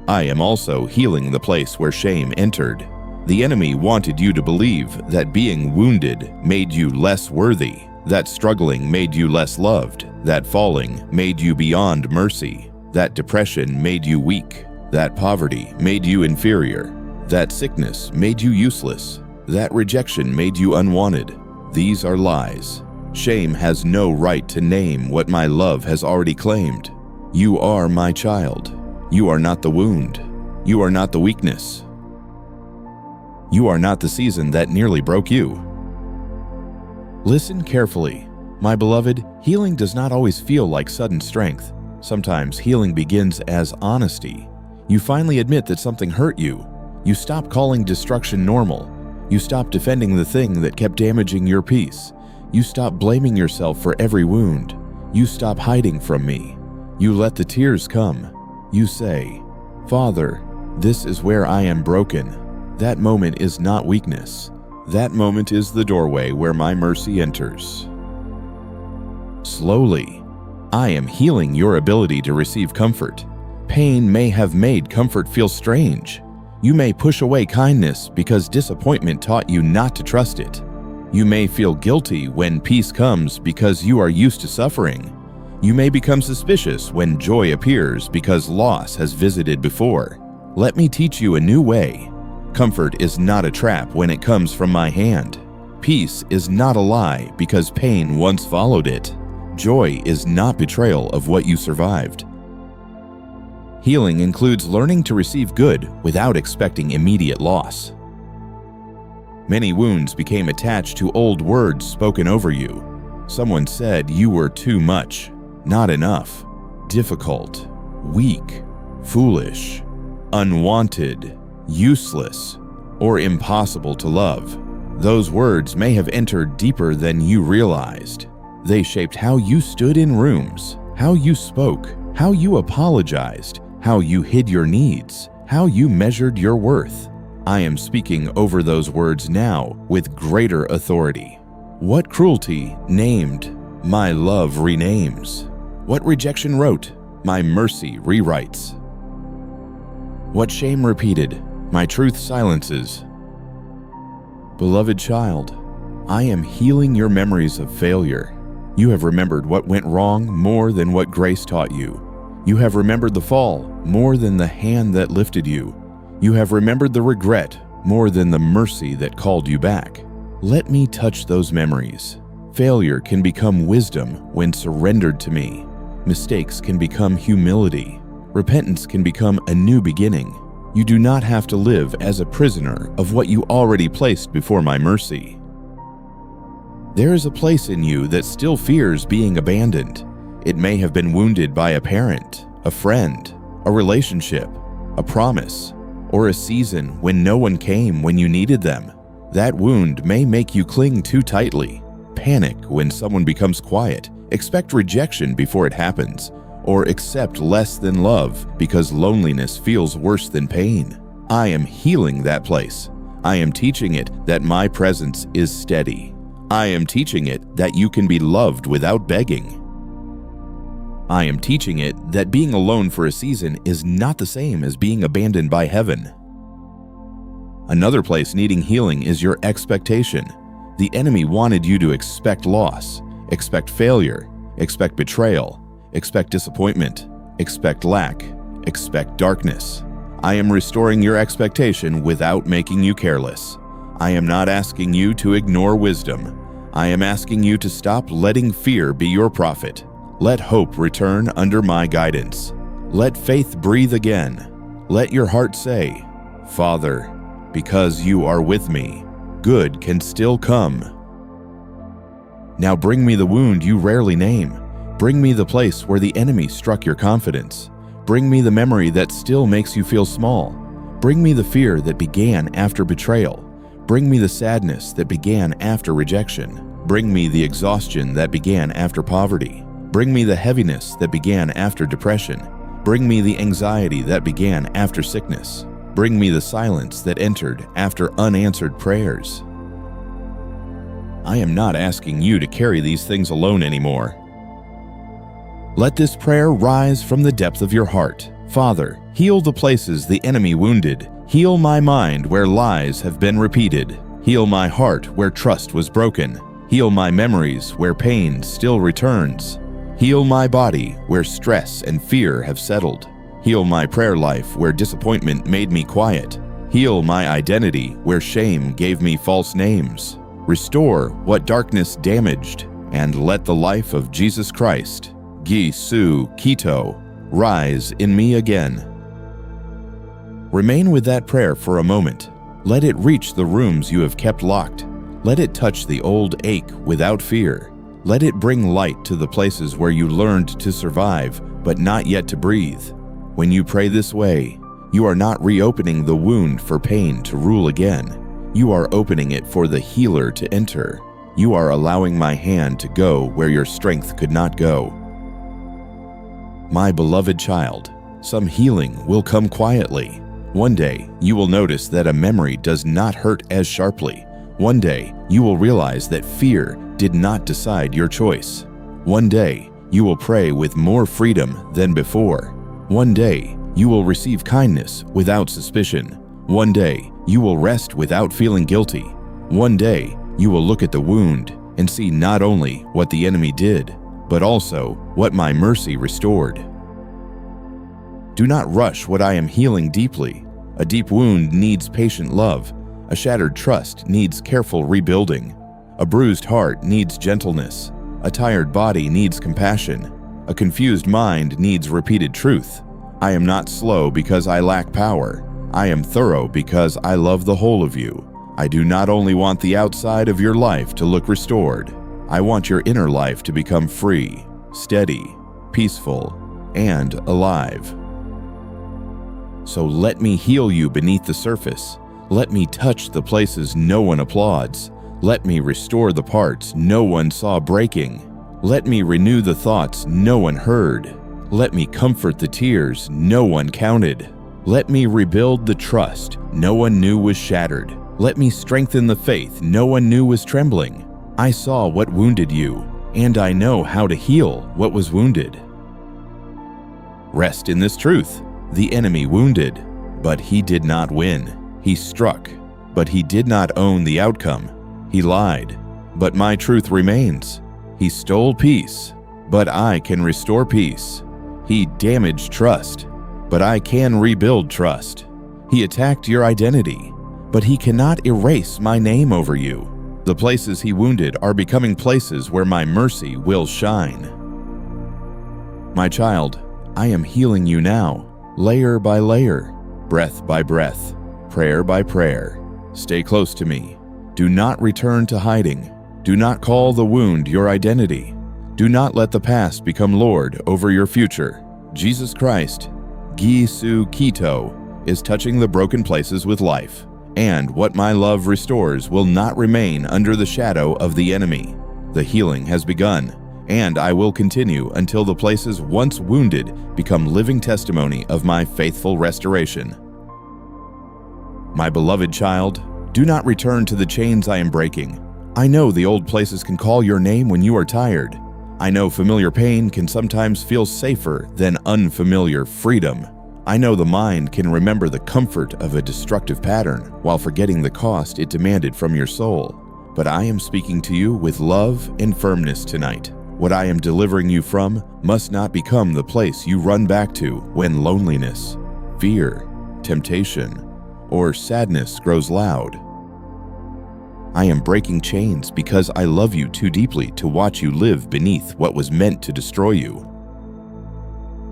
I am also healing the place where shame entered. The enemy wanted you to believe that being wounded made you less worthy, that struggling made you less loved, that falling made you beyond mercy, that depression made you weak, that poverty made you inferior, that sickness made you useless, that rejection made you unwanted. These are lies. Shame has no right to name what my love has already claimed. You are my child. You are not the wound. You are not the weakness. You are not the season that nearly broke you. Listen carefully. My beloved, healing does not always feel like sudden strength. Sometimes healing begins as honesty. You finally admit that something hurt you. You stop calling destruction normal. You stop defending the thing that kept damaging your peace. You stop blaming yourself for every wound. You stop hiding from me. You let the tears come. You say, "Father, this is where I am broken." That moment is not weakness. That moment is the doorway where my mercy enters. Slowly, I am healing your ability to receive comfort. Pain may have made comfort feel strange. You may push away kindness because disappointment taught you not to trust it. You may feel guilty when peace comes because you are used to suffering. You may become suspicious when joy appears because loss has visited before. Let me teach you a new way. Comfort is not a trap when it comes from my hand. Peace is not a lie because pain once followed it. Joy is not betrayal of what you survived. Healing includes learning to receive good without expecting immediate loss. Many wounds became attached to old words spoken over you. Someone said you were too much, not enough, difficult, weak, foolish, unwanted, useless, or impossible to love. Those words may have entered deeper than you realized. They shaped how you stood in rooms, how you spoke, how you apologized, how you hid your needs, how you measured your worth. I am speaking over those words now with greater authority. What cruelty named, my love renames. What rejection wrote, my mercy rewrites. What shame repeated, my truth silences. Beloved child, I am healing your memories of failure. You have remembered what went wrong more than what grace taught you. You have remembered the fall more than the hand that lifted you. You have remembered the regret more than the mercy that called you back. Let me touch those memories. Failure can become wisdom when surrendered to me. Mistakes can become humility. Repentance can become a new beginning. You do not have to live as a prisoner of what you already placed before my mercy. There is a place in you that still fears being abandoned. It may have been wounded by a parent, a friend, a relationship, a promise, or a season when no one came when you needed them. That wound may make you cling too tightly, panic when someone becomes quiet, expect rejection before it happens, or accept less than love because loneliness feels worse than pain. I am healing that place. I am teaching it that my presence is steady. I am teaching it that you can be loved without begging. I am teaching it that being alone for a season is not the same as being abandoned by heaven. Another place needing healing is your expectation. The enemy wanted you to expect loss, expect failure, expect betrayal, expect disappointment, expect lack, expect darkness. I am restoring your expectation without making you careless. I am not asking you to ignore wisdom. I am asking you to stop letting fear be your prophet. Let hope return under my guidance. Let faith breathe again. Let your heart say, Father, because you are with me, good can still come. Now bring me the wound you rarely name. Bring me the place where the enemy struck your confidence. Bring me the memory that still makes you feel small. Bring me the fear that began after betrayal. Bring me the sadness that began after rejection. Bring me the exhaustion that began after poverty. Bring me the heaviness that began after depression. Bring me the anxiety that began after sickness. Bring me the silence that entered after unanswered prayers. I am not asking you to carry these things alone anymore. Let this prayer rise from the depth of your heart. Father, heal the places the enemy wounded. Heal my mind where lies have been repeated. Heal my heart where trust was broken. Heal my memories where pain still returns. Heal my body where stress and fear have settled. Heal my prayer life where disappointment made me quiet. Heal my identity where shame gave me false names. Restore what darkness damaged, and let the life of Jesus Christ, Gisu Kito, rise in me again. Remain with that prayer for a moment. Let it reach the rooms you have kept locked. Let it touch the old ache without fear. Let it bring light to the places where you learned to survive, but not yet to breathe. When you pray this way, you are not reopening the wound for pain to rule again. You are opening it for the healer to enter. You are allowing my hand to go where your strength could not go. My beloved child, some healing will come quietly. One day, you will notice that a memory does not hurt as sharply. One day, you will realize that fear did not decide your choice. One day, you will pray with more freedom than before. One day, you will receive kindness without suspicion. One day, you will rest without feeling guilty. One day, you will look at the wound and see not only what the enemy did, but also what my mercy restored. Do not rush what I am healing deeply. A deep wound needs patient love. A shattered trust needs careful rebuilding. A bruised heart needs gentleness. A tired body needs compassion. A confused mind needs repeated truth. I am not slow because I lack power. I am thorough because I love the whole of you. I do not only want the outside of your life to look restored. I want your inner life to become free, steady, peaceful, and alive. So let me heal you beneath the surface. Let me touch the places no one applauds. Let me restore the parts no one saw breaking. Let me renew the thoughts no one heard. Let me comfort the tears no one counted. Let me rebuild the trust no one knew was shattered. Let me strengthen the faith no one knew was trembling. I saw what wounded you, and I know how to heal what was wounded. Rest in this truth. The enemy wounded, but he did not win. He struck, but he did not own the outcome. He lied, but my truth remains. He stole peace, but I can restore peace. He damaged trust, but I can rebuild trust. He attacked your identity, but he cannot erase my name over you. The places he wounded are becoming places where my mercy will shine. My child, I am healing you now, layer by layer, breath by breath, prayer by prayer. Stay close to me. Do not return to hiding. Do not call the wound your identity. Do not let the past become Lord over your future. Jesus Christ, Gisu Kito, is touching the broken places with life, and what my love restores will not remain under the shadow of the enemy. The healing has begun, and I will continue until the places once wounded become living testimony of my faithful restoration. My beloved child, do not return to the chains I am breaking. I know the old places can call your name when you are tired. I know familiar pain can sometimes feel safer than unfamiliar freedom. I know the mind can remember the comfort of a destructive pattern while forgetting the cost it demanded from your soul. But I am speaking to you with love and firmness tonight. What I am delivering you from must not become the place you run back to when loneliness, fear, temptation, or sadness grows loud. I am breaking chains because I love you too deeply to watch you live beneath what was meant to destroy you.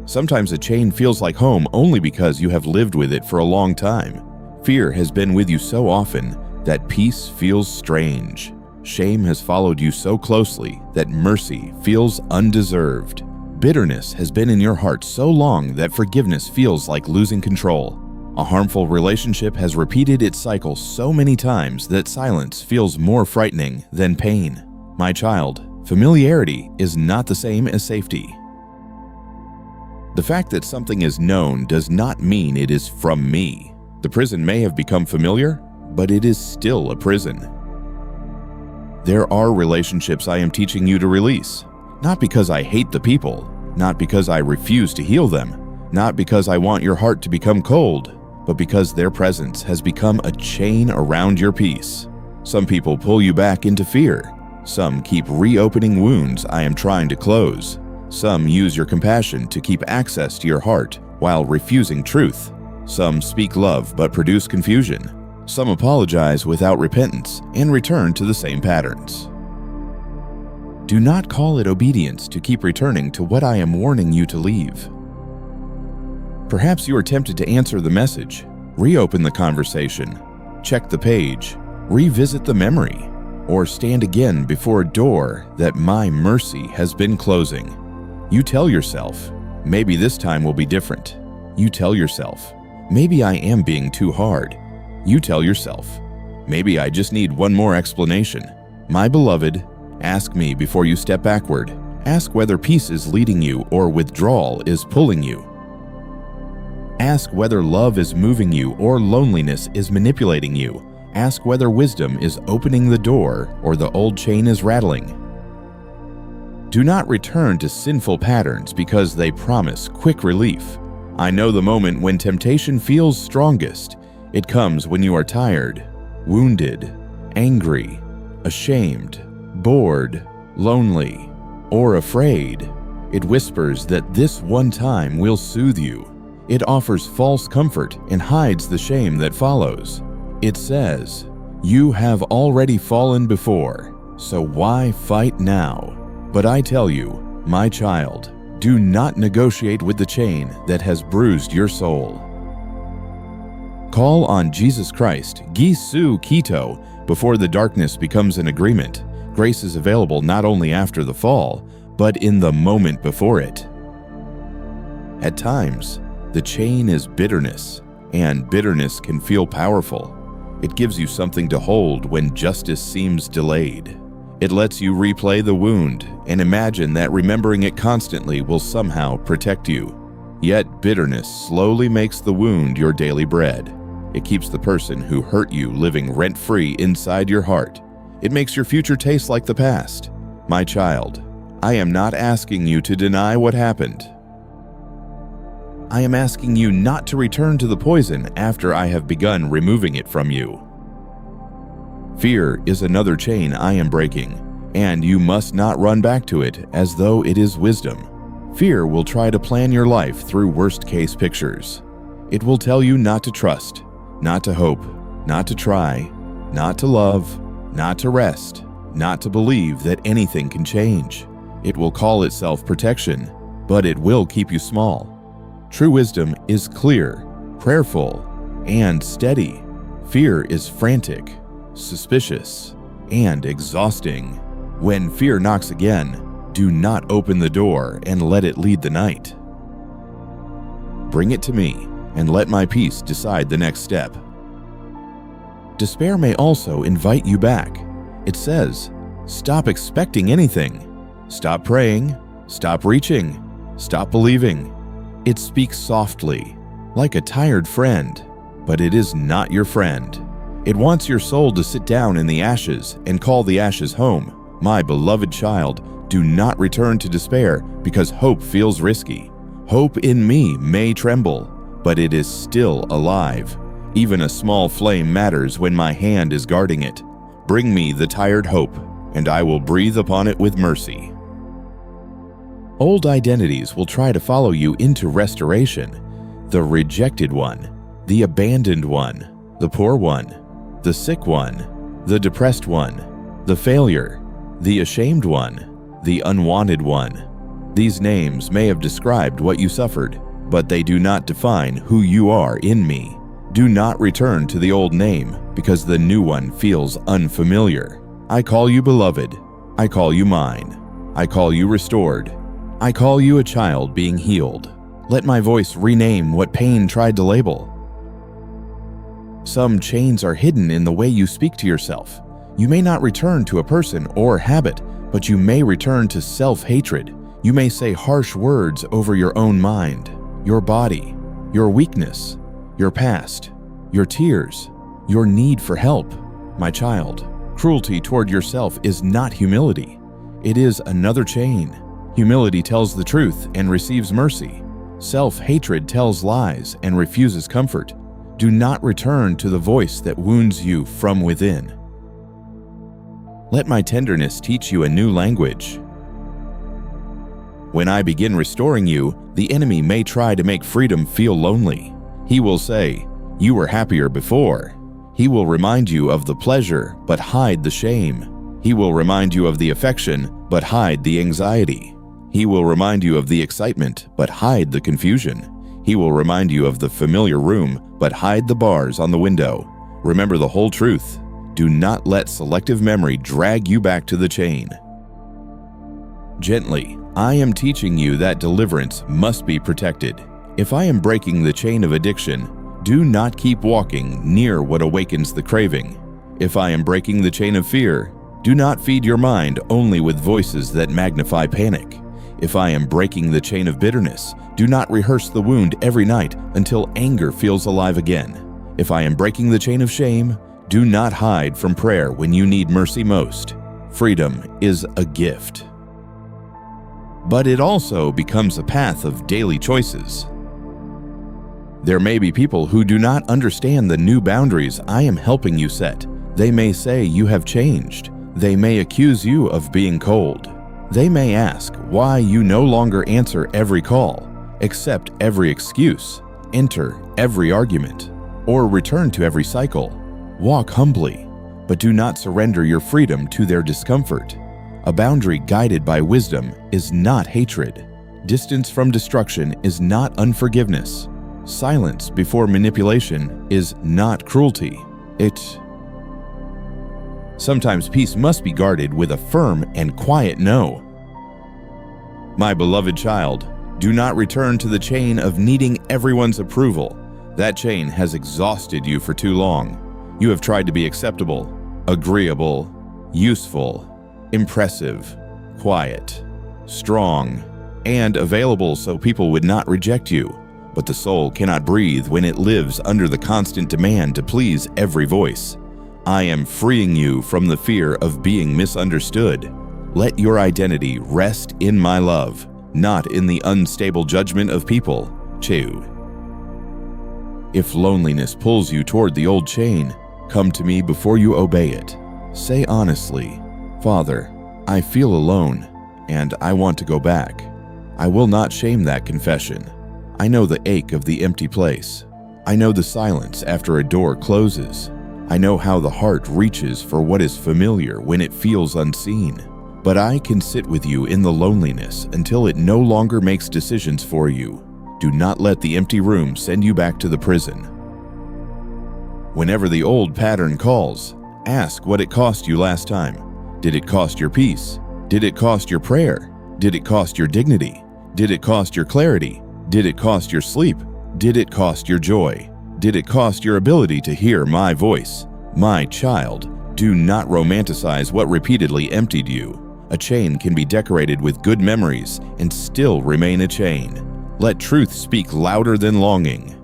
Sometimes a chain feels like home only because you have lived with it for a long time. Fear has been with you so often that peace feels strange. Shame has followed you so closely that mercy feels undeserved. Bitterness has been in your heart so long that forgiveness feels like losing control. A harmful relationship has repeated its cycle so many times that silence feels more frightening than pain. My child, familiarity is not the same as safety. The fact that something is known does not mean it is from me. The prison may have become familiar, but it is still a prison. There are relationships I am teaching you to release, not because I hate the people, not because I refuse to heal them, not because I want your heart to become cold, but because their presence has become a chain around your peace. Some people pull you back into fear. Some keep reopening wounds I am trying to close. Some use your compassion to keep access to your heart while refusing truth. Some speak love but produce confusion. Some apologize without repentance and return to the same patterns. Do not call it obedience to keep returning to what I am warning you to leave. Perhaps you are tempted to answer the message, reopen the conversation, check the page, revisit the memory, or stand again before a door that my mercy has been closing. You tell yourself, maybe this time will be different. You tell yourself, maybe I am being too hard. You tell yourself, maybe I just need one more explanation. My beloved, ask me before you step backward. Ask whether peace is leading you or withdrawal is pulling you. Ask whether love is moving you or loneliness is manipulating you. Ask whether wisdom is opening the door or the old chain is rattling. Do not return to sinful patterns because they promise quick relief. I know the moment when temptation feels strongest. It comes when you are tired, wounded, angry, ashamed, bored, lonely, or afraid. It whispers that this one time will soothe you. It offers false comfort and hides the shame that follows. It says, "You have already fallen before, so why fight now?" But I tell you, my child, do not negotiate with the chain that has bruised your soul. Call on Jesus Christ, Gisu Kito, before the darkness becomes an agreement. Grace is available not only after the fall, but in the moment before it. At times, the chain is bitterness, and bitterness can feel powerful. It gives you something to hold when justice seems delayed. It lets you replay the wound and imagine that remembering it constantly will somehow protect you. Yet bitterness slowly makes the wound your daily bread. It keeps the person who hurt you living rent-free inside your heart. It makes your future taste like the past. My child, I am not asking you to deny what happened. I am asking you not to return to the poison after I have begun removing it from you. Fear is another chain I am breaking, and you must not run back to it as though it is wisdom. Fear will try to plan your life through worst-case pictures. It will tell you not to trust, not to hope, not to try, not to love, not to rest, not to believe that anything can change. It will call itself protection, but it will keep you small. True wisdom is clear, prayerful, and steady. Fear is frantic, suspicious, and exhausting. When fear knocks again, do not open the door and let it lead the night. Bring it to me, and let my peace decide the next step. Despair may also invite you back. It says, stop expecting anything. Stop praying. Stop reaching. Stop believing. It speaks softly, like a tired friend, but it is not your friend. It wants your soul to sit down in the ashes and call the ashes home. My beloved child, do not return to despair because hope feels risky. Hope in me may tremble, but it is still alive. Even a small flame matters when my hand is guarding it. Bring me the tired hope, and I will breathe upon it with mercy. Old identities will try to follow you into restoration. The rejected one, the abandoned one, the poor one, the sick one, the depressed one, the failure, the ashamed one, the unwanted one. These names may have described what you suffered, but they do not define who you are in me. Do not return to the old name because the new one feels unfamiliar. I call you beloved. I call you mine. I call you restored. I call you a child being healed. Let my voice rename what pain tried to label. Some chains are hidden in the way you speak to yourself. You may not return to a person or habit, but you may return to self-hatred. You may say harsh words over your own mind, your body, your weakness, your past, your tears, your need for help. My child, cruelty toward yourself is not humility. It is another chain. Humility tells the truth and receives mercy. Self-hatred tells lies and refuses comfort. Do not return to the voice that wounds you from within. Let my tenderness teach you a new language. When I begin restoring you, the enemy may try to make freedom feel lonely. He will say, "You were happier before." He will remind you of the pleasure, but hide the shame. He will remind you of the affection, but hide the anxiety. He will remind you of the excitement, but hide the confusion. He will remind you of the familiar room, but hide the bars on the window. Remember the whole truth. Do not let selective memory drag you back to the chain. Gently, I am teaching you that deliverance must be protected. If I am breaking the chain of addiction, do not keep walking near what awakens the craving. If I am breaking the chain of fear, do not feed your mind only with voices that magnify panic. If I am breaking the chain of bitterness, do not rehearse the wound every night until anger feels alive again. If I am breaking the chain of shame, do not hide from prayer when you need mercy most. Freedom is a gift. But it also becomes a path of daily choices. There may be people who do not understand the new boundaries I am helping you set. They may say you have changed. They may accuse you of being cold. They may ask why you no longer answer every call, accept every excuse, enter every argument, or return to every cycle. Walk humbly, but do not surrender your freedom to their discomfort. A boundary guided by wisdom is not hatred. Distance from destruction is not unforgiveness. Silence before manipulation is not cruelty. Sometimes peace must be guarded with a firm and quiet no. My beloved child, do not return to the chain of needing everyone's approval. That chain has exhausted you for too long. You have tried to be acceptable, agreeable, useful, impressive, quiet, strong, and available so people would not reject you. But the soul cannot breathe when it lives under the constant demand to please every voice. I am freeing you from the fear of being misunderstood. Let your identity rest in my love, not in the unstable judgment of people. Chew. If loneliness pulls you toward the old chain, come to me before you obey it. Say honestly, Father, I feel alone, and I want to go back. I will not shame that confession. I know the ache of the empty place. I know the silence after a door closes. I know how the heart reaches for what is familiar when it feels unseen. But I can sit with you in the loneliness until it no longer makes decisions for you. Do not let the empty room send you back to the prison. Whenever the old pattern calls, ask what it cost you last time. Did it cost your peace? Did it cost your prayer? Did it cost your dignity? Did it cost your clarity? Did it cost your sleep? Did it cost your joy? Did it cost your ability to hear my voice? My child, do not romanticize what repeatedly emptied you. A chain can be decorated with good memories and still remain a chain. Let truth speak louder than longing.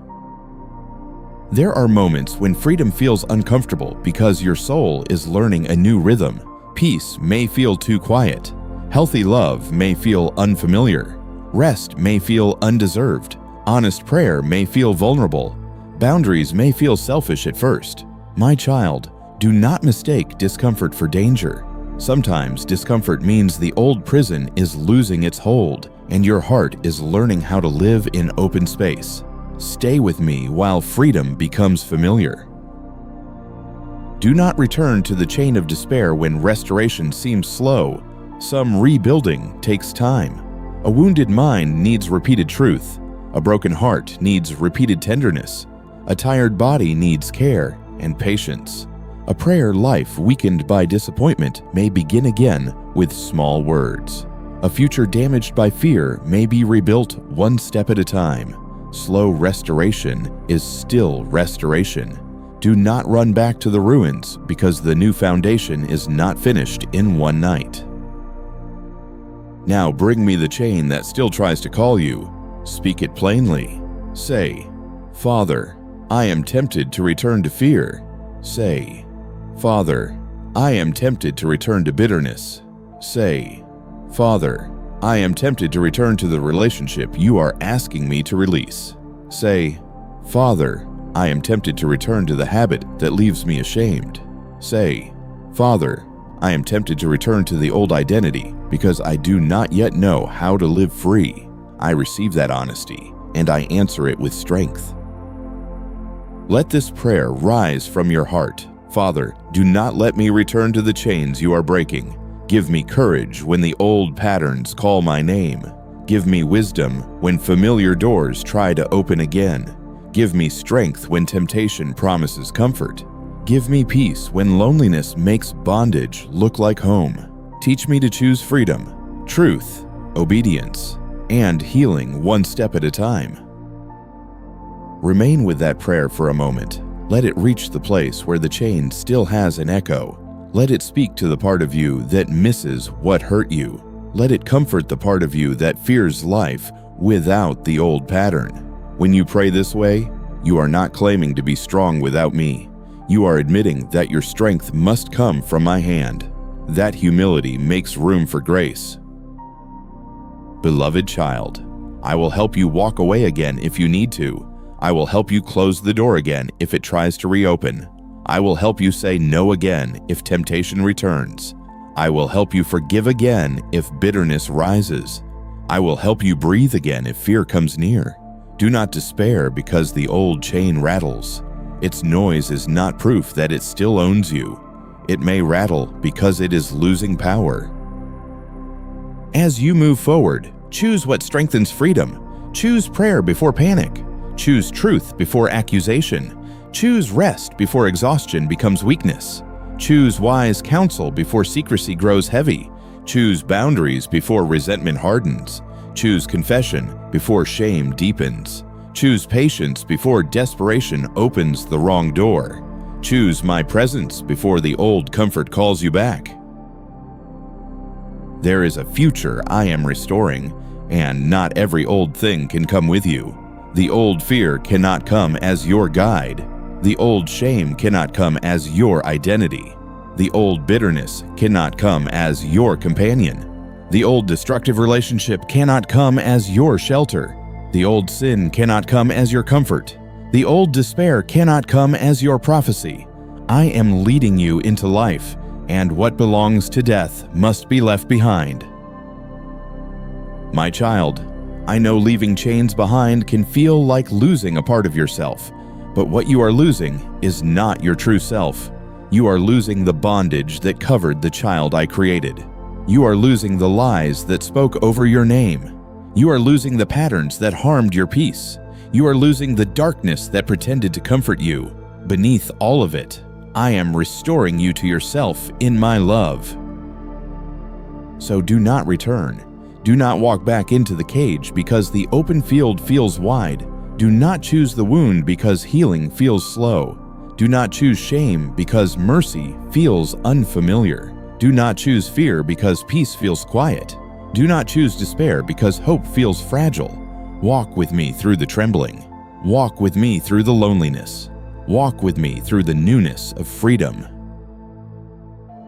There are moments when freedom feels uncomfortable because your soul is learning a new rhythm. Peace may feel too quiet. Healthy love may feel unfamiliar. Rest may feel undeserved. Honest prayer may feel vulnerable. Boundaries may feel selfish at first. My child, do not mistake discomfort for danger. Sometimes discomfort means the old prison is losing its hold, and your heart is learning how to live in open space. Stay with me while freedom becomes familiar. Do not return to the chain of despair when restoration seems slow. Some rebuilding takes time. A wounded mind needs repeated truth. A broken heart needs repeated tenderness. A tired body needs care and patience. A prayer life weakened by disappointment may begin again with small words. A future damaged by fear may be rebuilt one step at a time. Slow restoration is still restoration. Do not run back to the ruins, because the new foundation is not finished in one night. Now bring me the chain that still tries to call you. Speak it plainly. Say, Father, I am tempted to return to fear. Say, Father, I am tempted to return to bitterness. Say, Father, I am tempted to return to the relationship you are asking me to release. Say, Father, I am tempted to return to the habit that leaves me ashamed. Say, Father, I am tempted to return to the old identity because I do not yet know how to live free. I receive that honesty, and I answer it with strength. Let this prayer rise from your heart. Father, do not let me return to the chains you are breaking. Give me courage when the old patterns call my name. Give me wisdom when familiar doors try to open again. Give me strength when temptation promises comfort. Give me peace when loneliness makes bondage look like home. Teach me to choose freedom, truth, obedience, and healing one step at a time. Remain with that prayer for a moment. Let it reach the place where the chain still has an echo. Let it speak to the part of you that misses what hurt you. Let it comfort the part of you that fears life without the old pattern. When you pray this way, you are not claiming to be strong without me. You are admitting that your strength must come from my hand. That humility makes room for grace. Beloved child, I will help you walk away again if you need to. I will help you close the door again if it tries to reopen. I will help you say no again if temptation returns. I will help you forgive again if bitterness rises. I will help you breathe again if fear comes near. Do not despair because the old chain rattles. Its noise is not proof that it still owns you. It may rattle because it is losing power. As you move forward, choose what strengthens freedom. Choose prayer before panic. Choose truth before accusation. Choose rest before exhaustion becomes weakness. Choose wise counsel before secrecy grows heavy. Choose boundaries before resentment hardens. Choose confession before shame deepens. Choose patience before desperation opens the wrong door. Choose my presence before the old comfort calls you back. There is a future I am restoring, and not every old thing can come with you. The old fear cannot come as your guide. The old shame cannot come as your identity. The old bitterness cannot come as your companion. The old destructive relationship cannot come as your shelter. The old sin cannot come as your comfort. The old despair cannot come as your prophecy. I am leading you into life, and what belongs to death must be left behind. My child, I know leaving chains behind can feel like losing a part of yourself, but what you are losing is not your true self. You are losing the bondage that covered the child I created. You are losing the lies that spoke over your name. You are losing the patterns that harmed your peace. You are losing the darkness that pretended to comfort you. Beneath all of it, I am restoring you to yourself in my love. So do not return. Do not walk back into the cage because the open field feels wide. Do not choose the wound because healing feels slow. Do not choose shame because mercy feels unfamiliar. Do not choose fear because peace feels quiet. Do not choose despair because hope feels fragile. Walk with me through the trembling. Walk with me through the loneliness. Walk with me through the newness of freedom.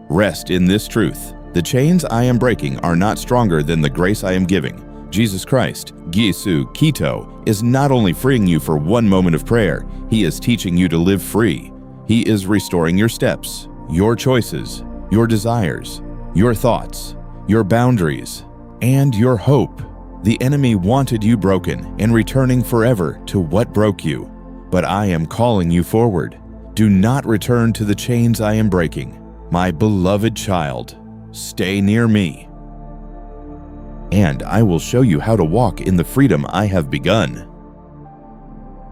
Rest in this truth. The chains I am breaking are not stronger than the grace I am giving. Jesus Christ, Gisu Kito, is not only freeing you for one moment of prayer, He is teaching you to live free. He is restoring your steps, your choices, your desires, your thoughts, your boundaries, and your hope. The enemy wanted you broken and returning forever to what broke you, but I am calling you forward. Do not return to the chains I am breaking. My beloved child, stay near me, and I will show you how to walk in the freedom I have begun.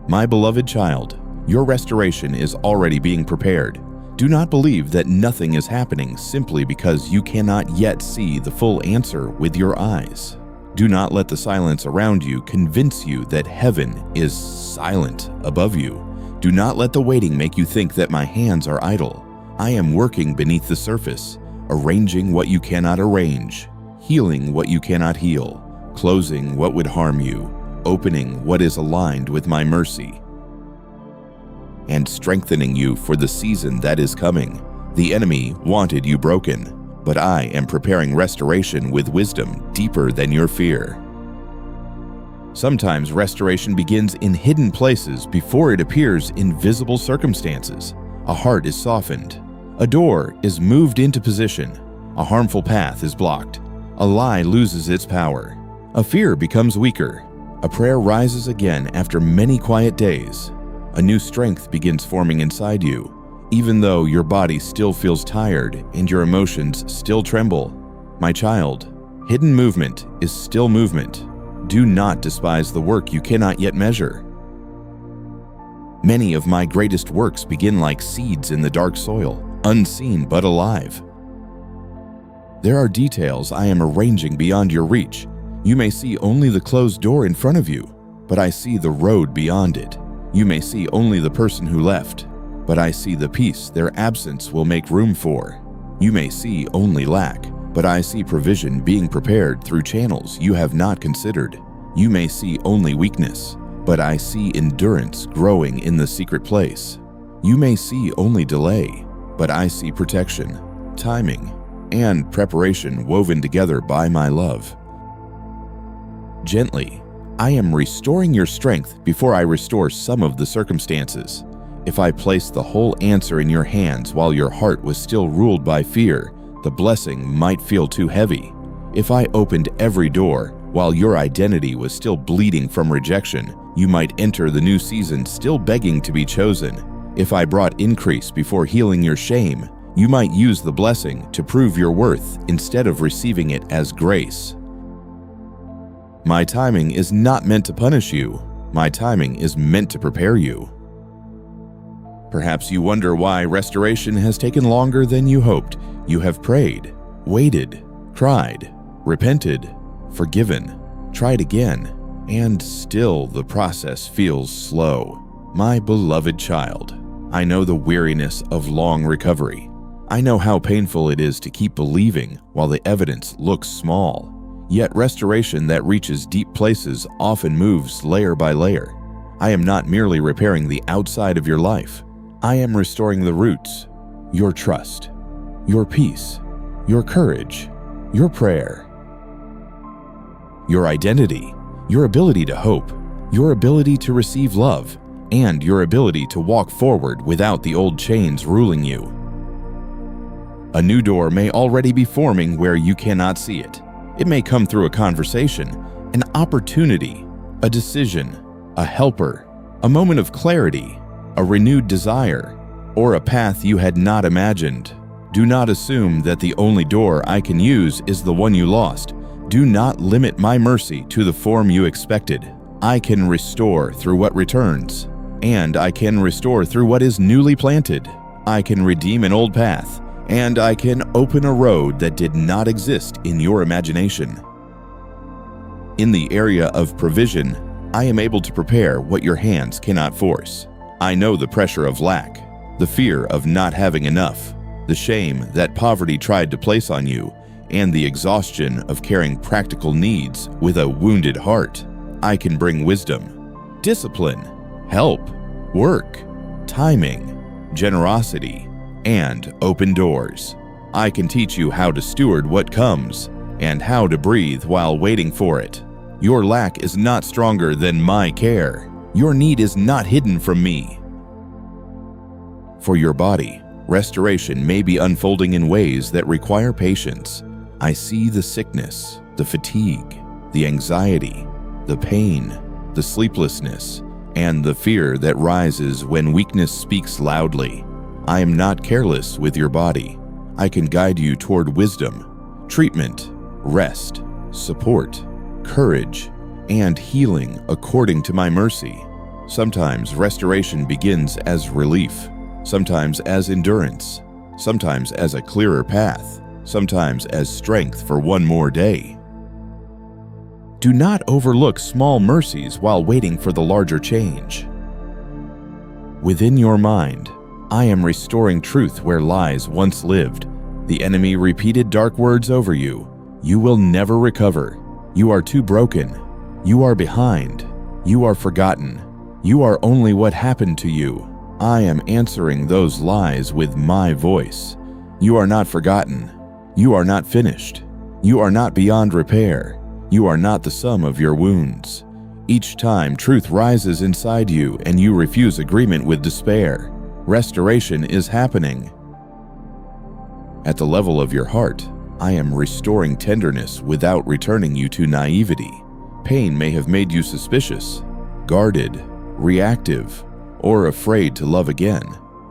My beloved child, your restoration is already being prepared. Do not believe that nothing is happening simply because you cannot yet see the full answer with your eyes. Do not let the silence around you convince you that heaven is silent above you. Do not let the waiting make you think that my hands are idle. I am working beneath the surface, arranging what you cannot arrange, healing what you cannot heal, closing what would harm you, opening what is aligned with my mercy, and strengthening you for the season that is coming. The enemy wanted you broken, but I am preparing restoration with wisdom deeper than your fear. Sometimes restoration begins in hidden places before it appears in visible circumstances. A heart is softened. A door is moved into position. A harmful path is blocked. A lie loses its power. A fear becomes weaker. A prayer rises again after many quiet days. A new strength begins forming inside you, even though your body still feels tired and your emotions still tremble. My child, hidden movement is still movement. Do not despise the work you cannot yet measure. Many of my greatest works begin like seeds in the dark soil, unseen but alive. There are details I am arranging beyond your reach. You may see only the closed door in front of you, but I see the road beyond it. You may see only the person who left, but I see the peace their absence will make room for. You may see only lack, but I see provision being prepared through channels you have not considered. You may see only weakness, but I see endurance growing in the secret place. You may see only delay, but I see protection, timing, and preparation woven together by my love. Gently, I am restoring your strength before I restore some of the circumstances. If I placed the whole answer in your hands while your heart was still ruled by fear, the blessing might feel too heavy. If I opened every door while your identity was still bleeding from rejection, you might enter the new season still begging to be chosen. If I brought increase before healing your shame, you might use the blessing to prove your worth instead of receiving it as grace. My timing is not meant to punish you. My timing is meant to prepare you. Perhaps you wonder why restoration has taken longer than you hoped. You have prayed, waited, cried, repented, forgiven, tried again, and still the process feels slow. My beloved child, I know the weariness of long recovery. I know how painful it is to keep believing while the evidence looks small. Yet restoration that reaches deep places often moves layer by layer. I am not merely repairing the outside of your life. I am restoring the roots, your trust, your peace, your courage, your prayer, your identity, your ability to hope, your ability to receive love, and your ability to walk forward without the old chains ruling you. A new door may already be forming where you cannot see it. It may come through a conversation, an opportunity, a decision, a helper, a moment of clarity, a renewed desire, or a path you had not imagined. Do not assume that the only door I can use is the one you lost. Do not limit my mercy to the form you expected. I can restore through what returns, and I can restore through what is newly planted. I can redeem an old path, and I can open a road that did not exist in your imagination. In the area of provision, I am able to prepare what your hands cannot force. I know the pressure of lack, the fear of not having enough, the shame that poverty tried to place on you, and the exhaustion of carrying practical needs with a wounded heart. I can bring wisdom, discipline, help, work, timing, generosity, and open doors. I can teach you how to steward what comes and how to breathe while waiting for it. Your lack is not stronger than my care. Your need is not hidden from me. For your body, restoration may be unfolding in ways that require patience. I see the sickness, the fatigue, the anxiety, the pain, the sleeplessness, and the fear that rises when weakness speaks loudly. I am not careless with your body. I can guide you toward wisdom, treatment, rest, support, courage, and healing according to my mercy. Sometimes restoration begins as relief, sometimes as endurance, sometimes as a clearer path, sometimes as strength for one more day. Do not overlook small mercies while waiting for the larger change. Within your mind, I am restoring truth where lies once lived. The enemy repeated dark words over you. You will never recover. You are too broken. You are behind. You are forgotten. You are only what happened to you. I am answering those lies with my voice. You are not forgotten. You are not finished. You are not beyond repair. You are not the sum of your wounds. Each time truth rises inside you and you refuse agreement with despair, restoration is happening. At the level of your heart, I am restoring tenderness without returning you to naivety. Pain may have made you suspicious, guarded, reactive, or afraid to love again.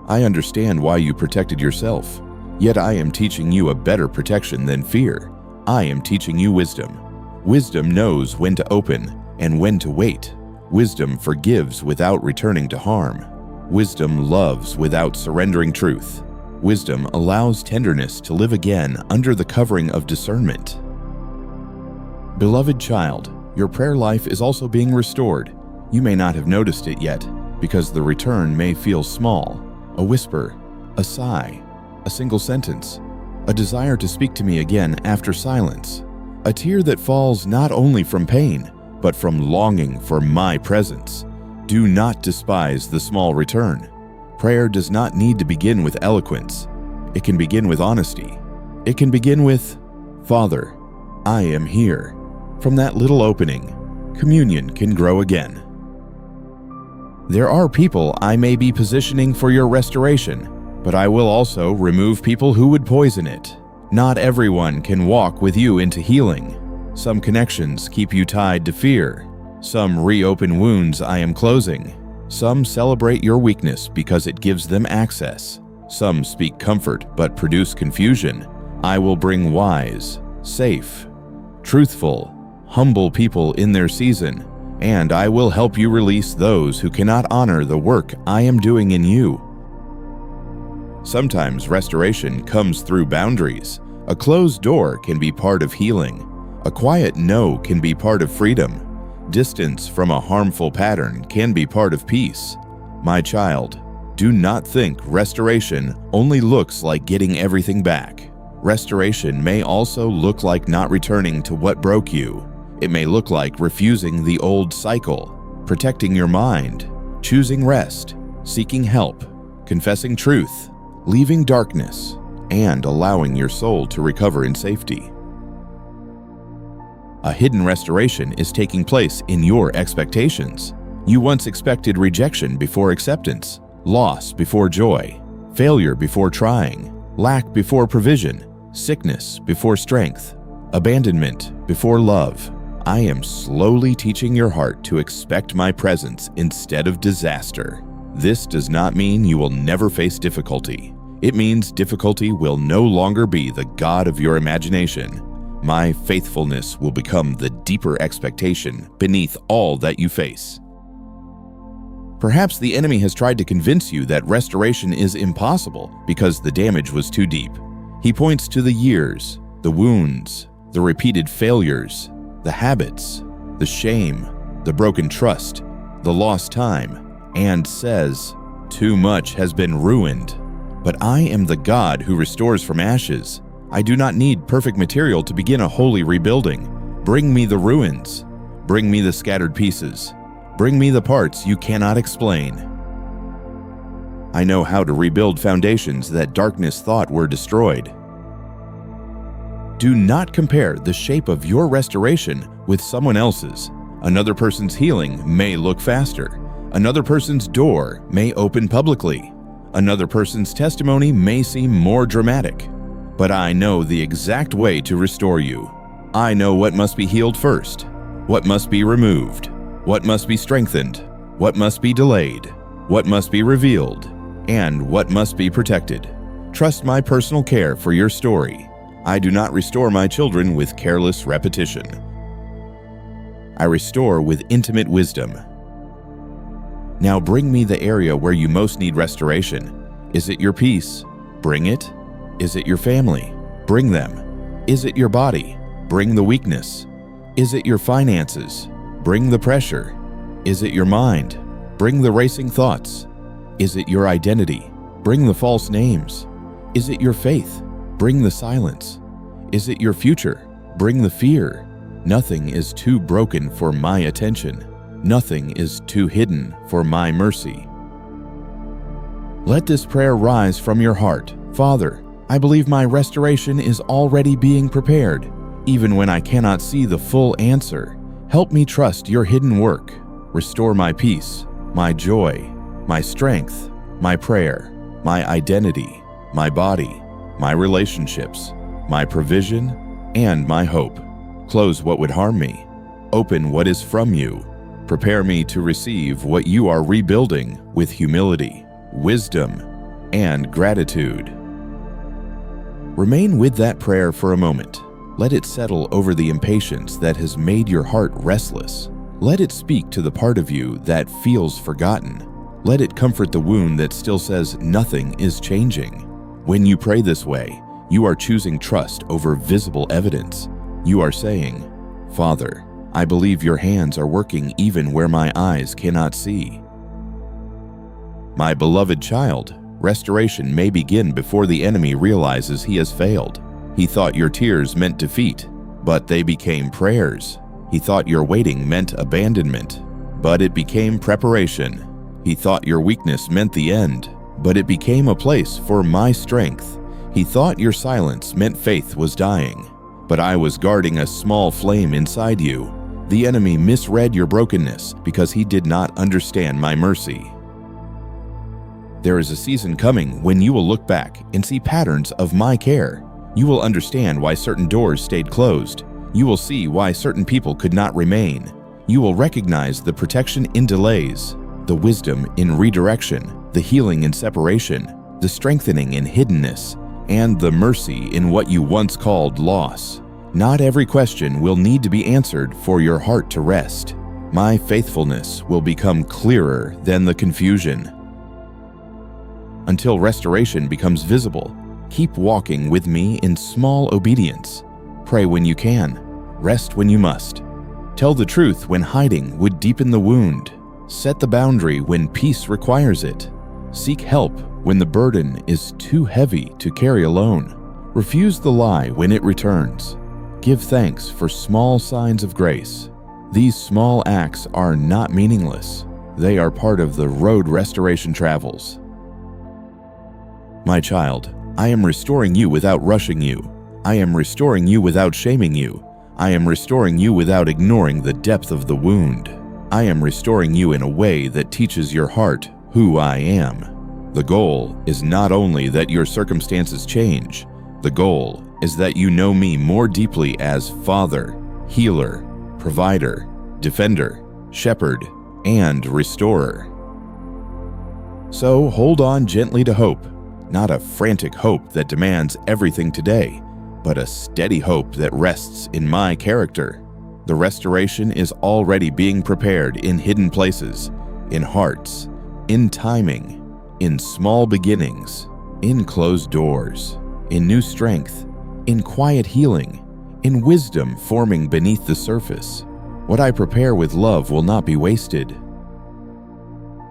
I understand why you protected yourself, yet I am teaching you a better protection than fear. I am teaching you wisdom. Wisdom knows when to open and when to wait. Wisdom forgives without returning to harm. Wisdom loves without surrendering truth. Wisdom allows tenderness to live again under the covering of discernment. Beloved child, your prayer life is also being restored. You may not have noticed it yet, because the return may feel small. A whisper, a sigh, a single sentence, a desire to speak to me again after silence. A tear that falls not only from pain, but from longing for my presence. Do not despise the small return. Prayer does not need to begin with eloquence. It can begin with honesty. It can begin with, Father, I am here. From that little opening, communion can grow again. There are people I may be positioning for your restoration, but I will also remove people who would poison it. Not everyone can walk with you into healing. Some connections keep you tied to fear. Some reopen wounds I am closing. Some celebrate your weakness because it gives them access. Some speak comfort but produce confusion. I will bring wise, safe, truthful, humble people in their season, and I will help you release those who cannot honor the work I am doing in you. Sometimes restoration comes through boundaries. A closed door can be part of healing. A quiet no can be part of freedom. Distance from a harmful pattern can be part of peace. My child, do not think restoration only looks like getting everything back. Restoration may also look like not returning to what broke you. It may look like refusing the old cycle, protecting your mind, choosing rest, seeking help, confessing truth, leaving darkness, and allowing your soul to recover in safety. A hidden restoration is taking place in your expectations. You once expected rejection before acceptance, loss before joy, failure before trying, lack before provision, sickness before strength, abandonment before love. I am slowly teaching your heart to expect my presence instead of disaster. This does not mean you will never face difficulty. It means difficulty will no longer be the god of your imagination. My faithfulness will become the deeper expectation beneath all that you face. Perhaps the enemy has tried to convince you that restoration is impossible because the damage was too deep. He points to the years, the wounds, the repeated failures, the habits, the shame, the broken trust, the lost time, and says, "Too much has been ruined." But I am the God who restores from ashes. I do not need perfect material to begin a holy rebuilding. Bring me the ruins. Bring me the scattered pieces. Bring me the parts you cannot explain. I know how to rebuild foundations that darkness thought were destroyed. Do not compare the shape of your restoration with someone else's. Another person's healing may look faster. Another person's door may open publicly. Another person's testimony may seem more dramatic. But I know the exact way to restore you. I know what must be healed first, what must be removed, what must be strengthened, what must be delayed, what must be revealed, and what must be protected. Trust my personal care for your story. I do not restore my children with careless repetition. I restore with intimate wisdom. Now bring me the area where you most need restoration. Is it your peace? Bring it. Is it your family? Bring them. Is it your body? Bring the weakness. Is it your finances? Bring the pressure. Is it your mind? Bring the racing thoughts. Is it your identity? Bring the false names. Is it your faith? Bring the silence. Is it your future? Bring the fear. Nothing is too broken for my attention. Nothing is too hidden for my mercy. Let this prayer rise from your heart. Father, I believe my restoration is already being prepared. Even when I cannot see the full answer, help me trust your hidden work. Restore my peace, my joy, my strength, my prayer, my identity, my body, my relationships, my provision, and my hope. Close what would harm me. Open what is from you. Prepare me to receive what you are rebuilding with humility, wisdom, and gratitude. Remain with that prayer for a moment. Let it settle over the impatience that has made your heart restless. Let it speak to the part of you that feels forgotten. Let it comfort the wound that still says nothing is changing. When you pray this way, you are choosing trust over visible evidence. You are saying, Father, I believe your hands are working even where my eyes cannot see. My beloved child, restoration may begin before the enemy realizes he has failed. He thought your tears meant defeat, but they became prayers. He thought your waiting meant abandonment, but it became preparation. He thought your weakness meant the end, but it became a place for my strength. He thought your silence meant faith was dying, but I was guarding a small flame inside you. The enemy misread your brokenness because he did not understand my mercy. There is a season coming when you will look back and see patterns of my care. You will understand why certain doors stayed closed. You will see why certain people could not remain. You will recognize the protection in delays, the wisdom in redirection, the healing in separation, the strengthening in hiddenness, and the mercy in what you once called loss. Not every question will need to be answered for your heart to rest. My faithfulness will become clearer than the confusion. Until restoration becomes visible, keep walking with me in small obedience. Pray when you can. Rest when you must. Tell the truth when hiding would deepen the wound. Set the boundary when peace requires it. Seek help when the burden is too heavy to carry alone. Refuse the lie when it returns. Give thanks for small signs of grace. These small acts are not meaningless. They are part of the road restoration travels. My child, I am restoring you without rushing you. I am restoring you without shaming you. I am restoring you without ignoring the depth of the wound. I am restoring you in a way that teaches your heart who I am. The goal is not only that your circumstances change, the goal is that you know me more deeply as Father, Healer, Provider, Defender, Shepherd, and Restorer. So hold on gently to hope. Not a frantic hope that demands everything today, but a steady hope that rests in my character. The restoration is already being prepared in hidden places, in hearts, in timing, in small beginnings, in closed doors, in new strength, in quiet healing, in wisdom forming beneath the surface. What I prepare with love will not be wasted.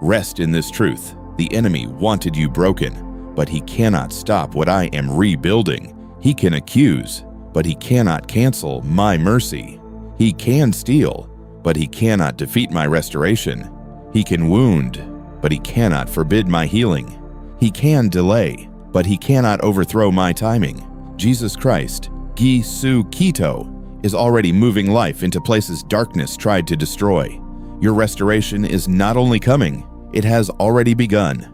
Rest in this truth. The enemy wanted you broken, but he cannot stop what I am rebuilding. He can accuse, but he cannot cancel my mercy. He can steal, but he cannot defeat my restoration. He can wound, but he cannot forbid my healing. He can delay, but he cannot overthrow my timing. Jesus Christ, Gi Su Kito, is already moving life into places darkness tried to destroy. Your restoration is not only coming, it has already begun.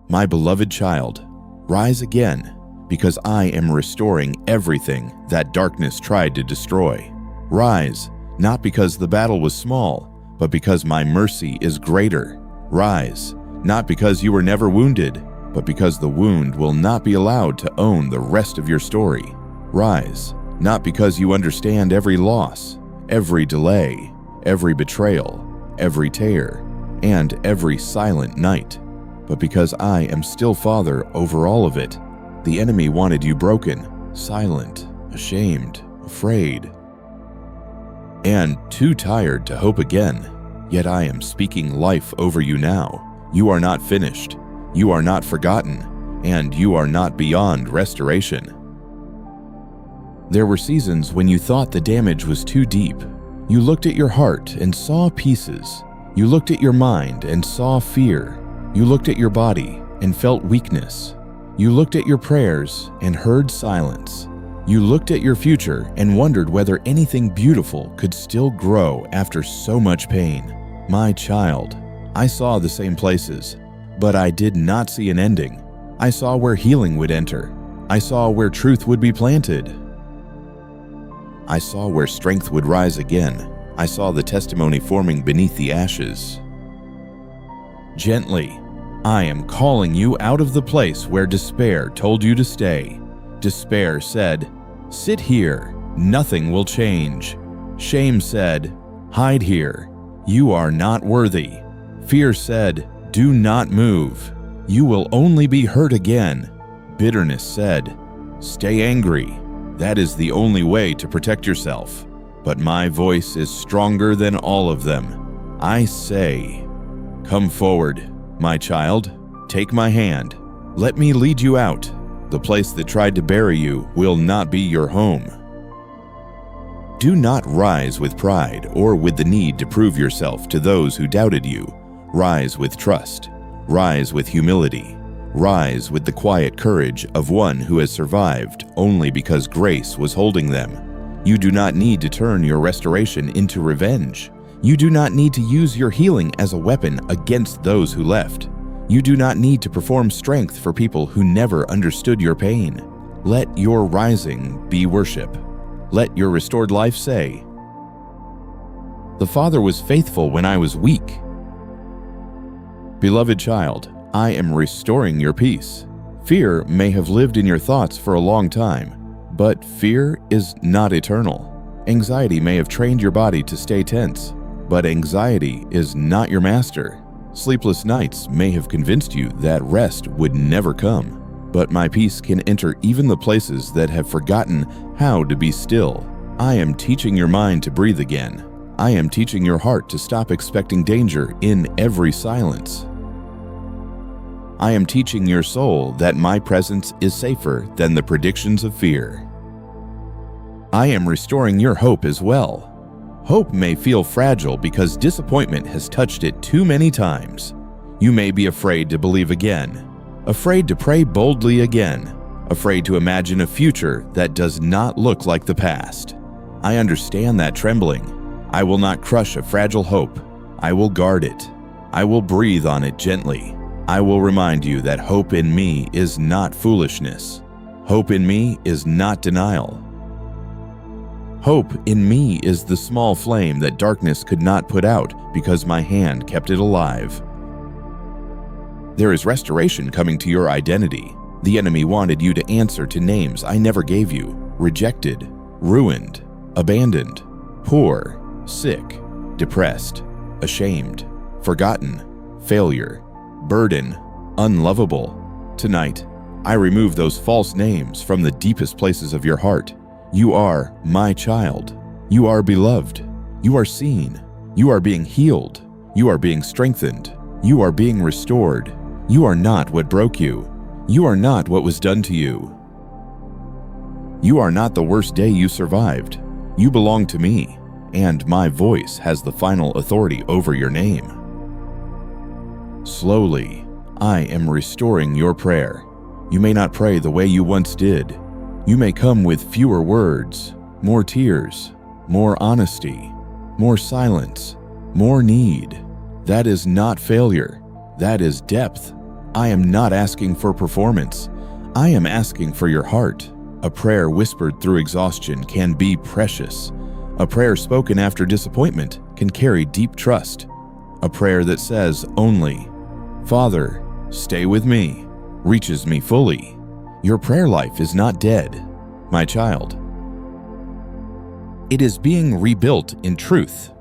My beloved child, rise again, because I am restoring everything that darkness tried to destroy. Rise, not because the battle was small, but because my mercy is greater. Rise, not because you were never wounded, but because the wound will not be allowed to own the rest of your story. Rise, not because you understand every loss, every delay, every betrayal, every tear, and every silent night, but because I am still Father over all of it. The enemy wanted you broken, silent, ashamed, afraid, and too tired to hope again. Yet I am speaking life over you now. You are not finished. You are not forgotten. And you are not beyond restoration. There were seasons when you thought the damage was too deep. You looked at your heart and saw pieces. You looked at your mind and saw fear. You looked at your body and felt weakness. You looked at your prayers and heard silence. You looked at your future and wondered whether anything beautiful could still grow after so much pain. My child, I saw the same places, but I did not see an ending. I saw where healing would enter. I saw where truth would be planted. I saw where strength would rise again. I saw the testimony forming beneath the ashes. Gently, I am calling you out of the place where despair told you to stay. Despair said, "Sit here, nothing will change." Shame said, "Hide here, you are not worthy." Fear said, "Do not move, you will only be hurt again." Bitterness said, "Stay angry, that is the only way to protect yourself." But my voice is stronger than all of them. I say, "Come forward, my child, take my hand. Let me lead you out. The place that tried to bury you will not be your home." Do not rise with pride or with the need to prove yourself to those who doubted you. Rise with trust. Rise with humility. Rise with the quiet courage of one who has survived only because grace was holding them. You do not need to turn your restoration into revenge. You do not need to use your healing as a weapon against those who left. You do not need to perform strength for people who never understood your pain. Let your rising be worship. Let your restored life say, "The Father was faithful when I was weak." Beloved child, I am restoring your peace. Fear may have lived in your thoughts for a long time, but fear is not eternal. Anxiety may have trained your body to stay tense, but anxiety is not your master. Sleepless nights may have convinced you that rest would never come, but my peace can enter even the places that have forgotten how to be still. I am teaching your mind to breathe again. I am teaching your heart to stop expecting danger in every silence. I am teaching your soul that my presence is safer than the predictions of fear. I am restoring your hope as well. Hope may feel fragile because disappointment has touched it too many times. You may be afraid to believe again, afraid to pray boldly again, afraid to imagine a future that does not look like the past. I understand that trembling. I will not crush a fragile hope. I will guard it. I will breathe on it gently. I will remind you that hope in me is not foolishness. Hope in me is not denial. Hope in me is the small flame that darkness could not put out because my hand kept it alive. There is restoration coming to your identity. The enemy wanted you to answer to names I never gave you: rejected, ruined, abandoned, poor, sick, depressed, ashamed, forgotten, failure, burden, unlovable. Tonight, I remove those false names from the deepest places of your heart. You are my child. You are beloved. You are seen. You are being healed. You are being strengthened. You are being restored. You are not what broke you. You are not what was done to you. You are not the worst day you survived. You belong to me, and my voice has the final authority over your name. Slowly, I am restoring your prayer. You may not pray the way you once did. You may come with fewer words, more tears, more honesty, more silence, more need. That is not failure. That is depth. I am not asking for performance. I am asking for your heart. A prayer whispered through exhaustion can be precious. A prayer spoken after disappointment can carry deep trust. A prayer that says only, "Father, stay with me," reaches me fully. Your prayer life is not dead, my child. It is being rebuilt in truth.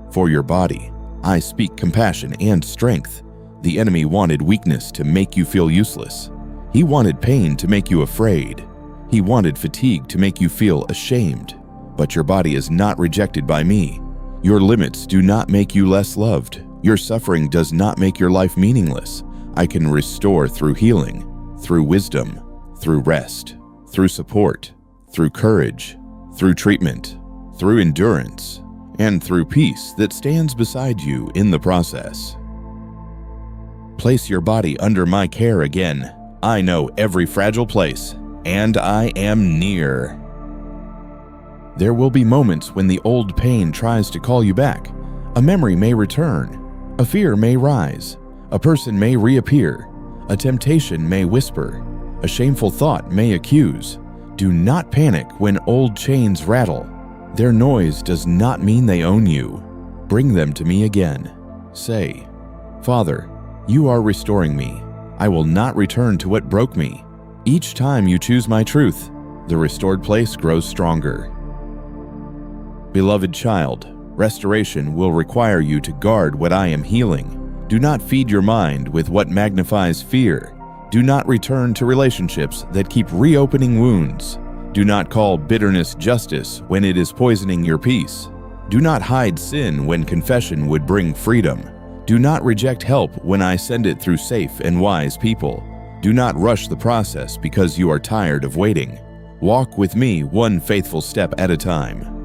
For your body, I speak compassion and strength. The enemy wanted weakness to make you feel useless. He wanted pain to make you afraid. He wanted fatigue to make you feel ashamed. But your body is not rejected by me. Your limits do not make you less loved. Your suffering does not make your life meaningless. I can restore through healing, through wisdom, through rest, through support, through courage, through treatment, through endurance, and through peace that stands beside you in the process. Place your body under my care again. I know every fragile place, and I am near. There will be moments when the old pain tries to call you back. A memory may return. A fear may rise. A person may reappear. A temptation may whisper. A shameful thought may accuse. Do not panic when old chains rattle. Their noise does not mean they own you. Bring them to me again. Say, Father, you are restoring me. I will not return to what broke me. Each time you choose my truth, the restored place grows stronger. Beloved child, restoration will require you to guard what I am healing. Do not feed your mind with what magnifies fear. Do not return to relationships that keep reopening wounds. Do not call bitterness justice when it is poisoning your peace. Do not hide sin when confession would bring freedom. Do not reject help when I send it through safe and wise people. Do not rush the process because you are tired of waiting. Walk with me one faithful step at a time.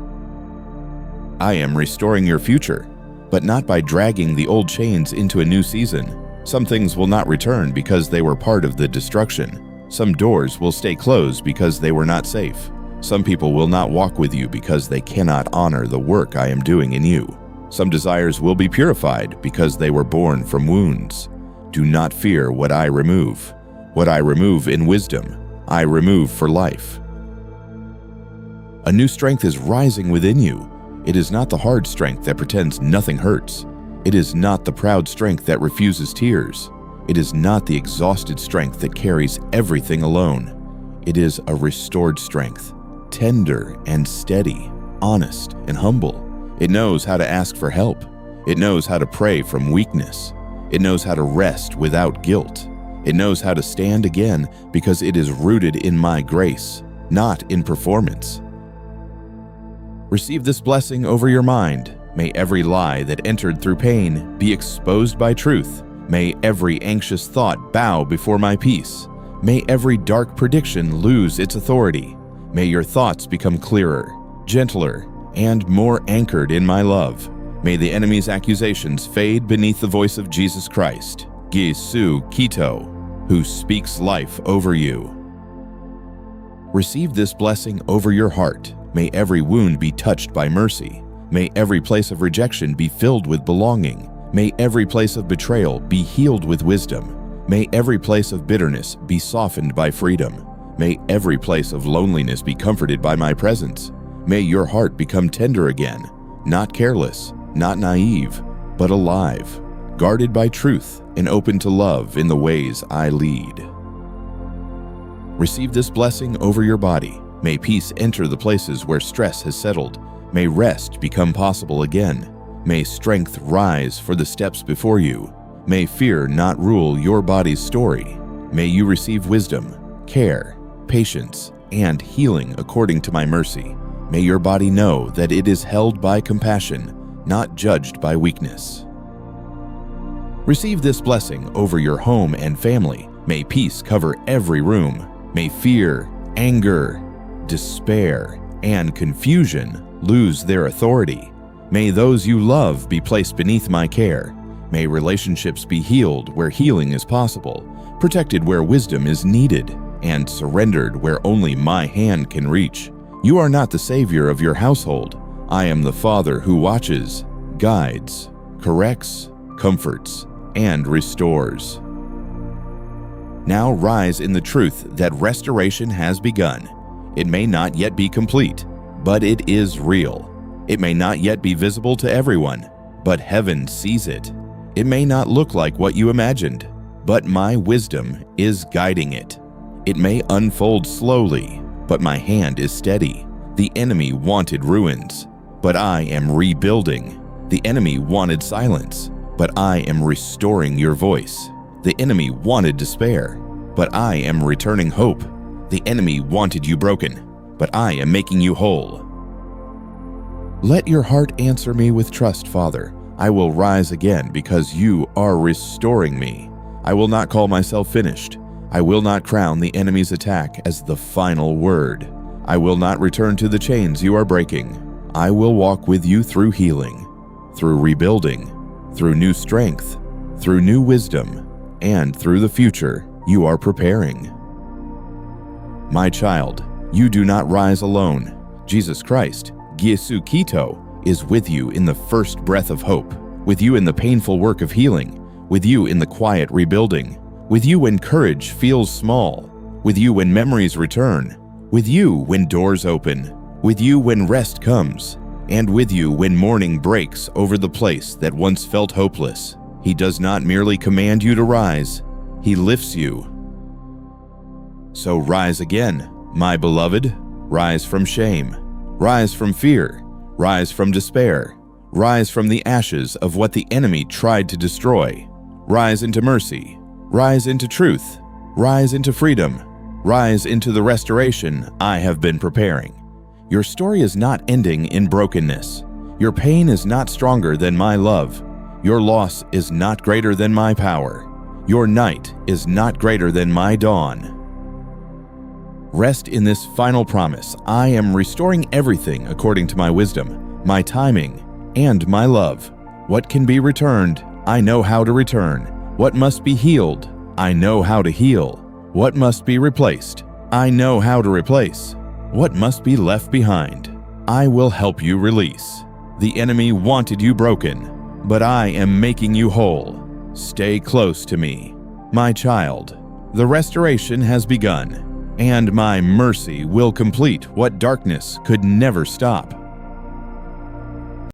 I am restoring your future, but not by dragging the old chains into a new season. Some things will not return because they were part of the destruction. Some doors will stay closed because they were not safe. Some people will not walk with you because they cannot honor the work I am doing in you. Some desires will be purified because they were born from wounds. Do not fear what I remove. What I remove in wisdom, I remove for life. A new strength is rising within you. It is not the hard strength that pretends nothing hurts. It is not the proud strength that refuses tears. It is not the exhausted strength that carries everything alone. It is a restored strength, tender and steady, honest and humble. It knows how to ask for help. It knows how to pray from weakness. It knows how to rest without guilt. It knows how to stand again because it is rooted in my grace, not in performance. Receive this blessing over your mind. May every lie that entered through pain be exposed by truth. May every anxious thought bow before my peace. May every dark prediction lose its authority. May your thoughts become clearer, gentler, and more anchored in my love. May the enemy's accusations fade beneath the voice of Jesus Christ, Gisu Kito, who speaks life over you. Receive this blessing over your heart. May every wound be touched by mercy. May every place of rejection be filled with belonging. May every place of betrayal be healed with wisdom. May every place of bitterness be softened by freedom. May every place of loneliness be comforted by my presence. May your heart become tender again, not careless, not naive, but alive, guarded by truth and open to love in the ways I lead. Receive this blessing over your body. May peace enter the places where stress has settled. May rest become possible again. May strength rise for the steps before you. May fear not rule your body's story. May you receive wisdom, care, patience, and healing according to my mercy. May your body know that it is held by compassion, not judged by weakness. Receive this blessing over your home and family. May peace cover every room. May fear, anger, despair, and confusion lose their authority. May those you love be placed beneath my care. May relationships be healed where healing is possible, protected where wisdom is needed, and surrendered where only my hand can reach. You are not the savior of your household. I am the Father who watches, guides, corrects, comforts, and restores. Now rise in the truth that restoration has begun. It may not yet be complete, but it is real. It may not yet be visible to everyone, but heaven sees it. It may not look like what you imagined, but my wisdom is guiding it. It may unfold slowly, but my hand is steady. The enemy wanted ruins, but I am rebuilding. The enemy wanted silence, but I am restoring your voice. The enemy wanted despair, but I am returning hope. The enemy wanted you broken, but I am making you whole. Let your heart answer me with trust, Father. I will rise again because you are restoring me. I will not call myself finished. I will not crown the enemy's attack as the final word. I will not return to the chains you are breaking. I will walk with you through healing, through rebuilding, through new strength, through new wisdom, and through the future you are preparing. My child, you do not rise alone. Jesus Christ, Yesu Kito, is with you in the first breath of hope, with you in the painful work of healing, with you in the quiet rebuilding, with you when courage feels small, with you when memories return, with you when doors open, with you when rest comes, and with you when morning breaks over the place that once felt hopeless. He does not merely command you to rise, He lifts you. So rise again, my beloved. Rise from shame. Rise from fear. Rise from despair. Rise from the ashes of what the enemy tried to destroy. Rise into mercy. Rise into truth. Rise into freedom. Rise into the restoration I have been preparing. Your story is not ending in brokenness. Your pain is not stronger than my love. Your loss is not greater than my power. Your night is not greater than my dawn. Rest in this final promise. I am restoring everything according to my wisdom, my timing, and my love. What can be returned, I know how to return. What must be healed, I know how to heal. What must be replaced, I know how to replace. What must be left behind, I will help you release. The enemy wanted you broken, but I am making you whole. Stay close to me, my child. The restoration has begun, and my mercy will complete what darkness could never stop.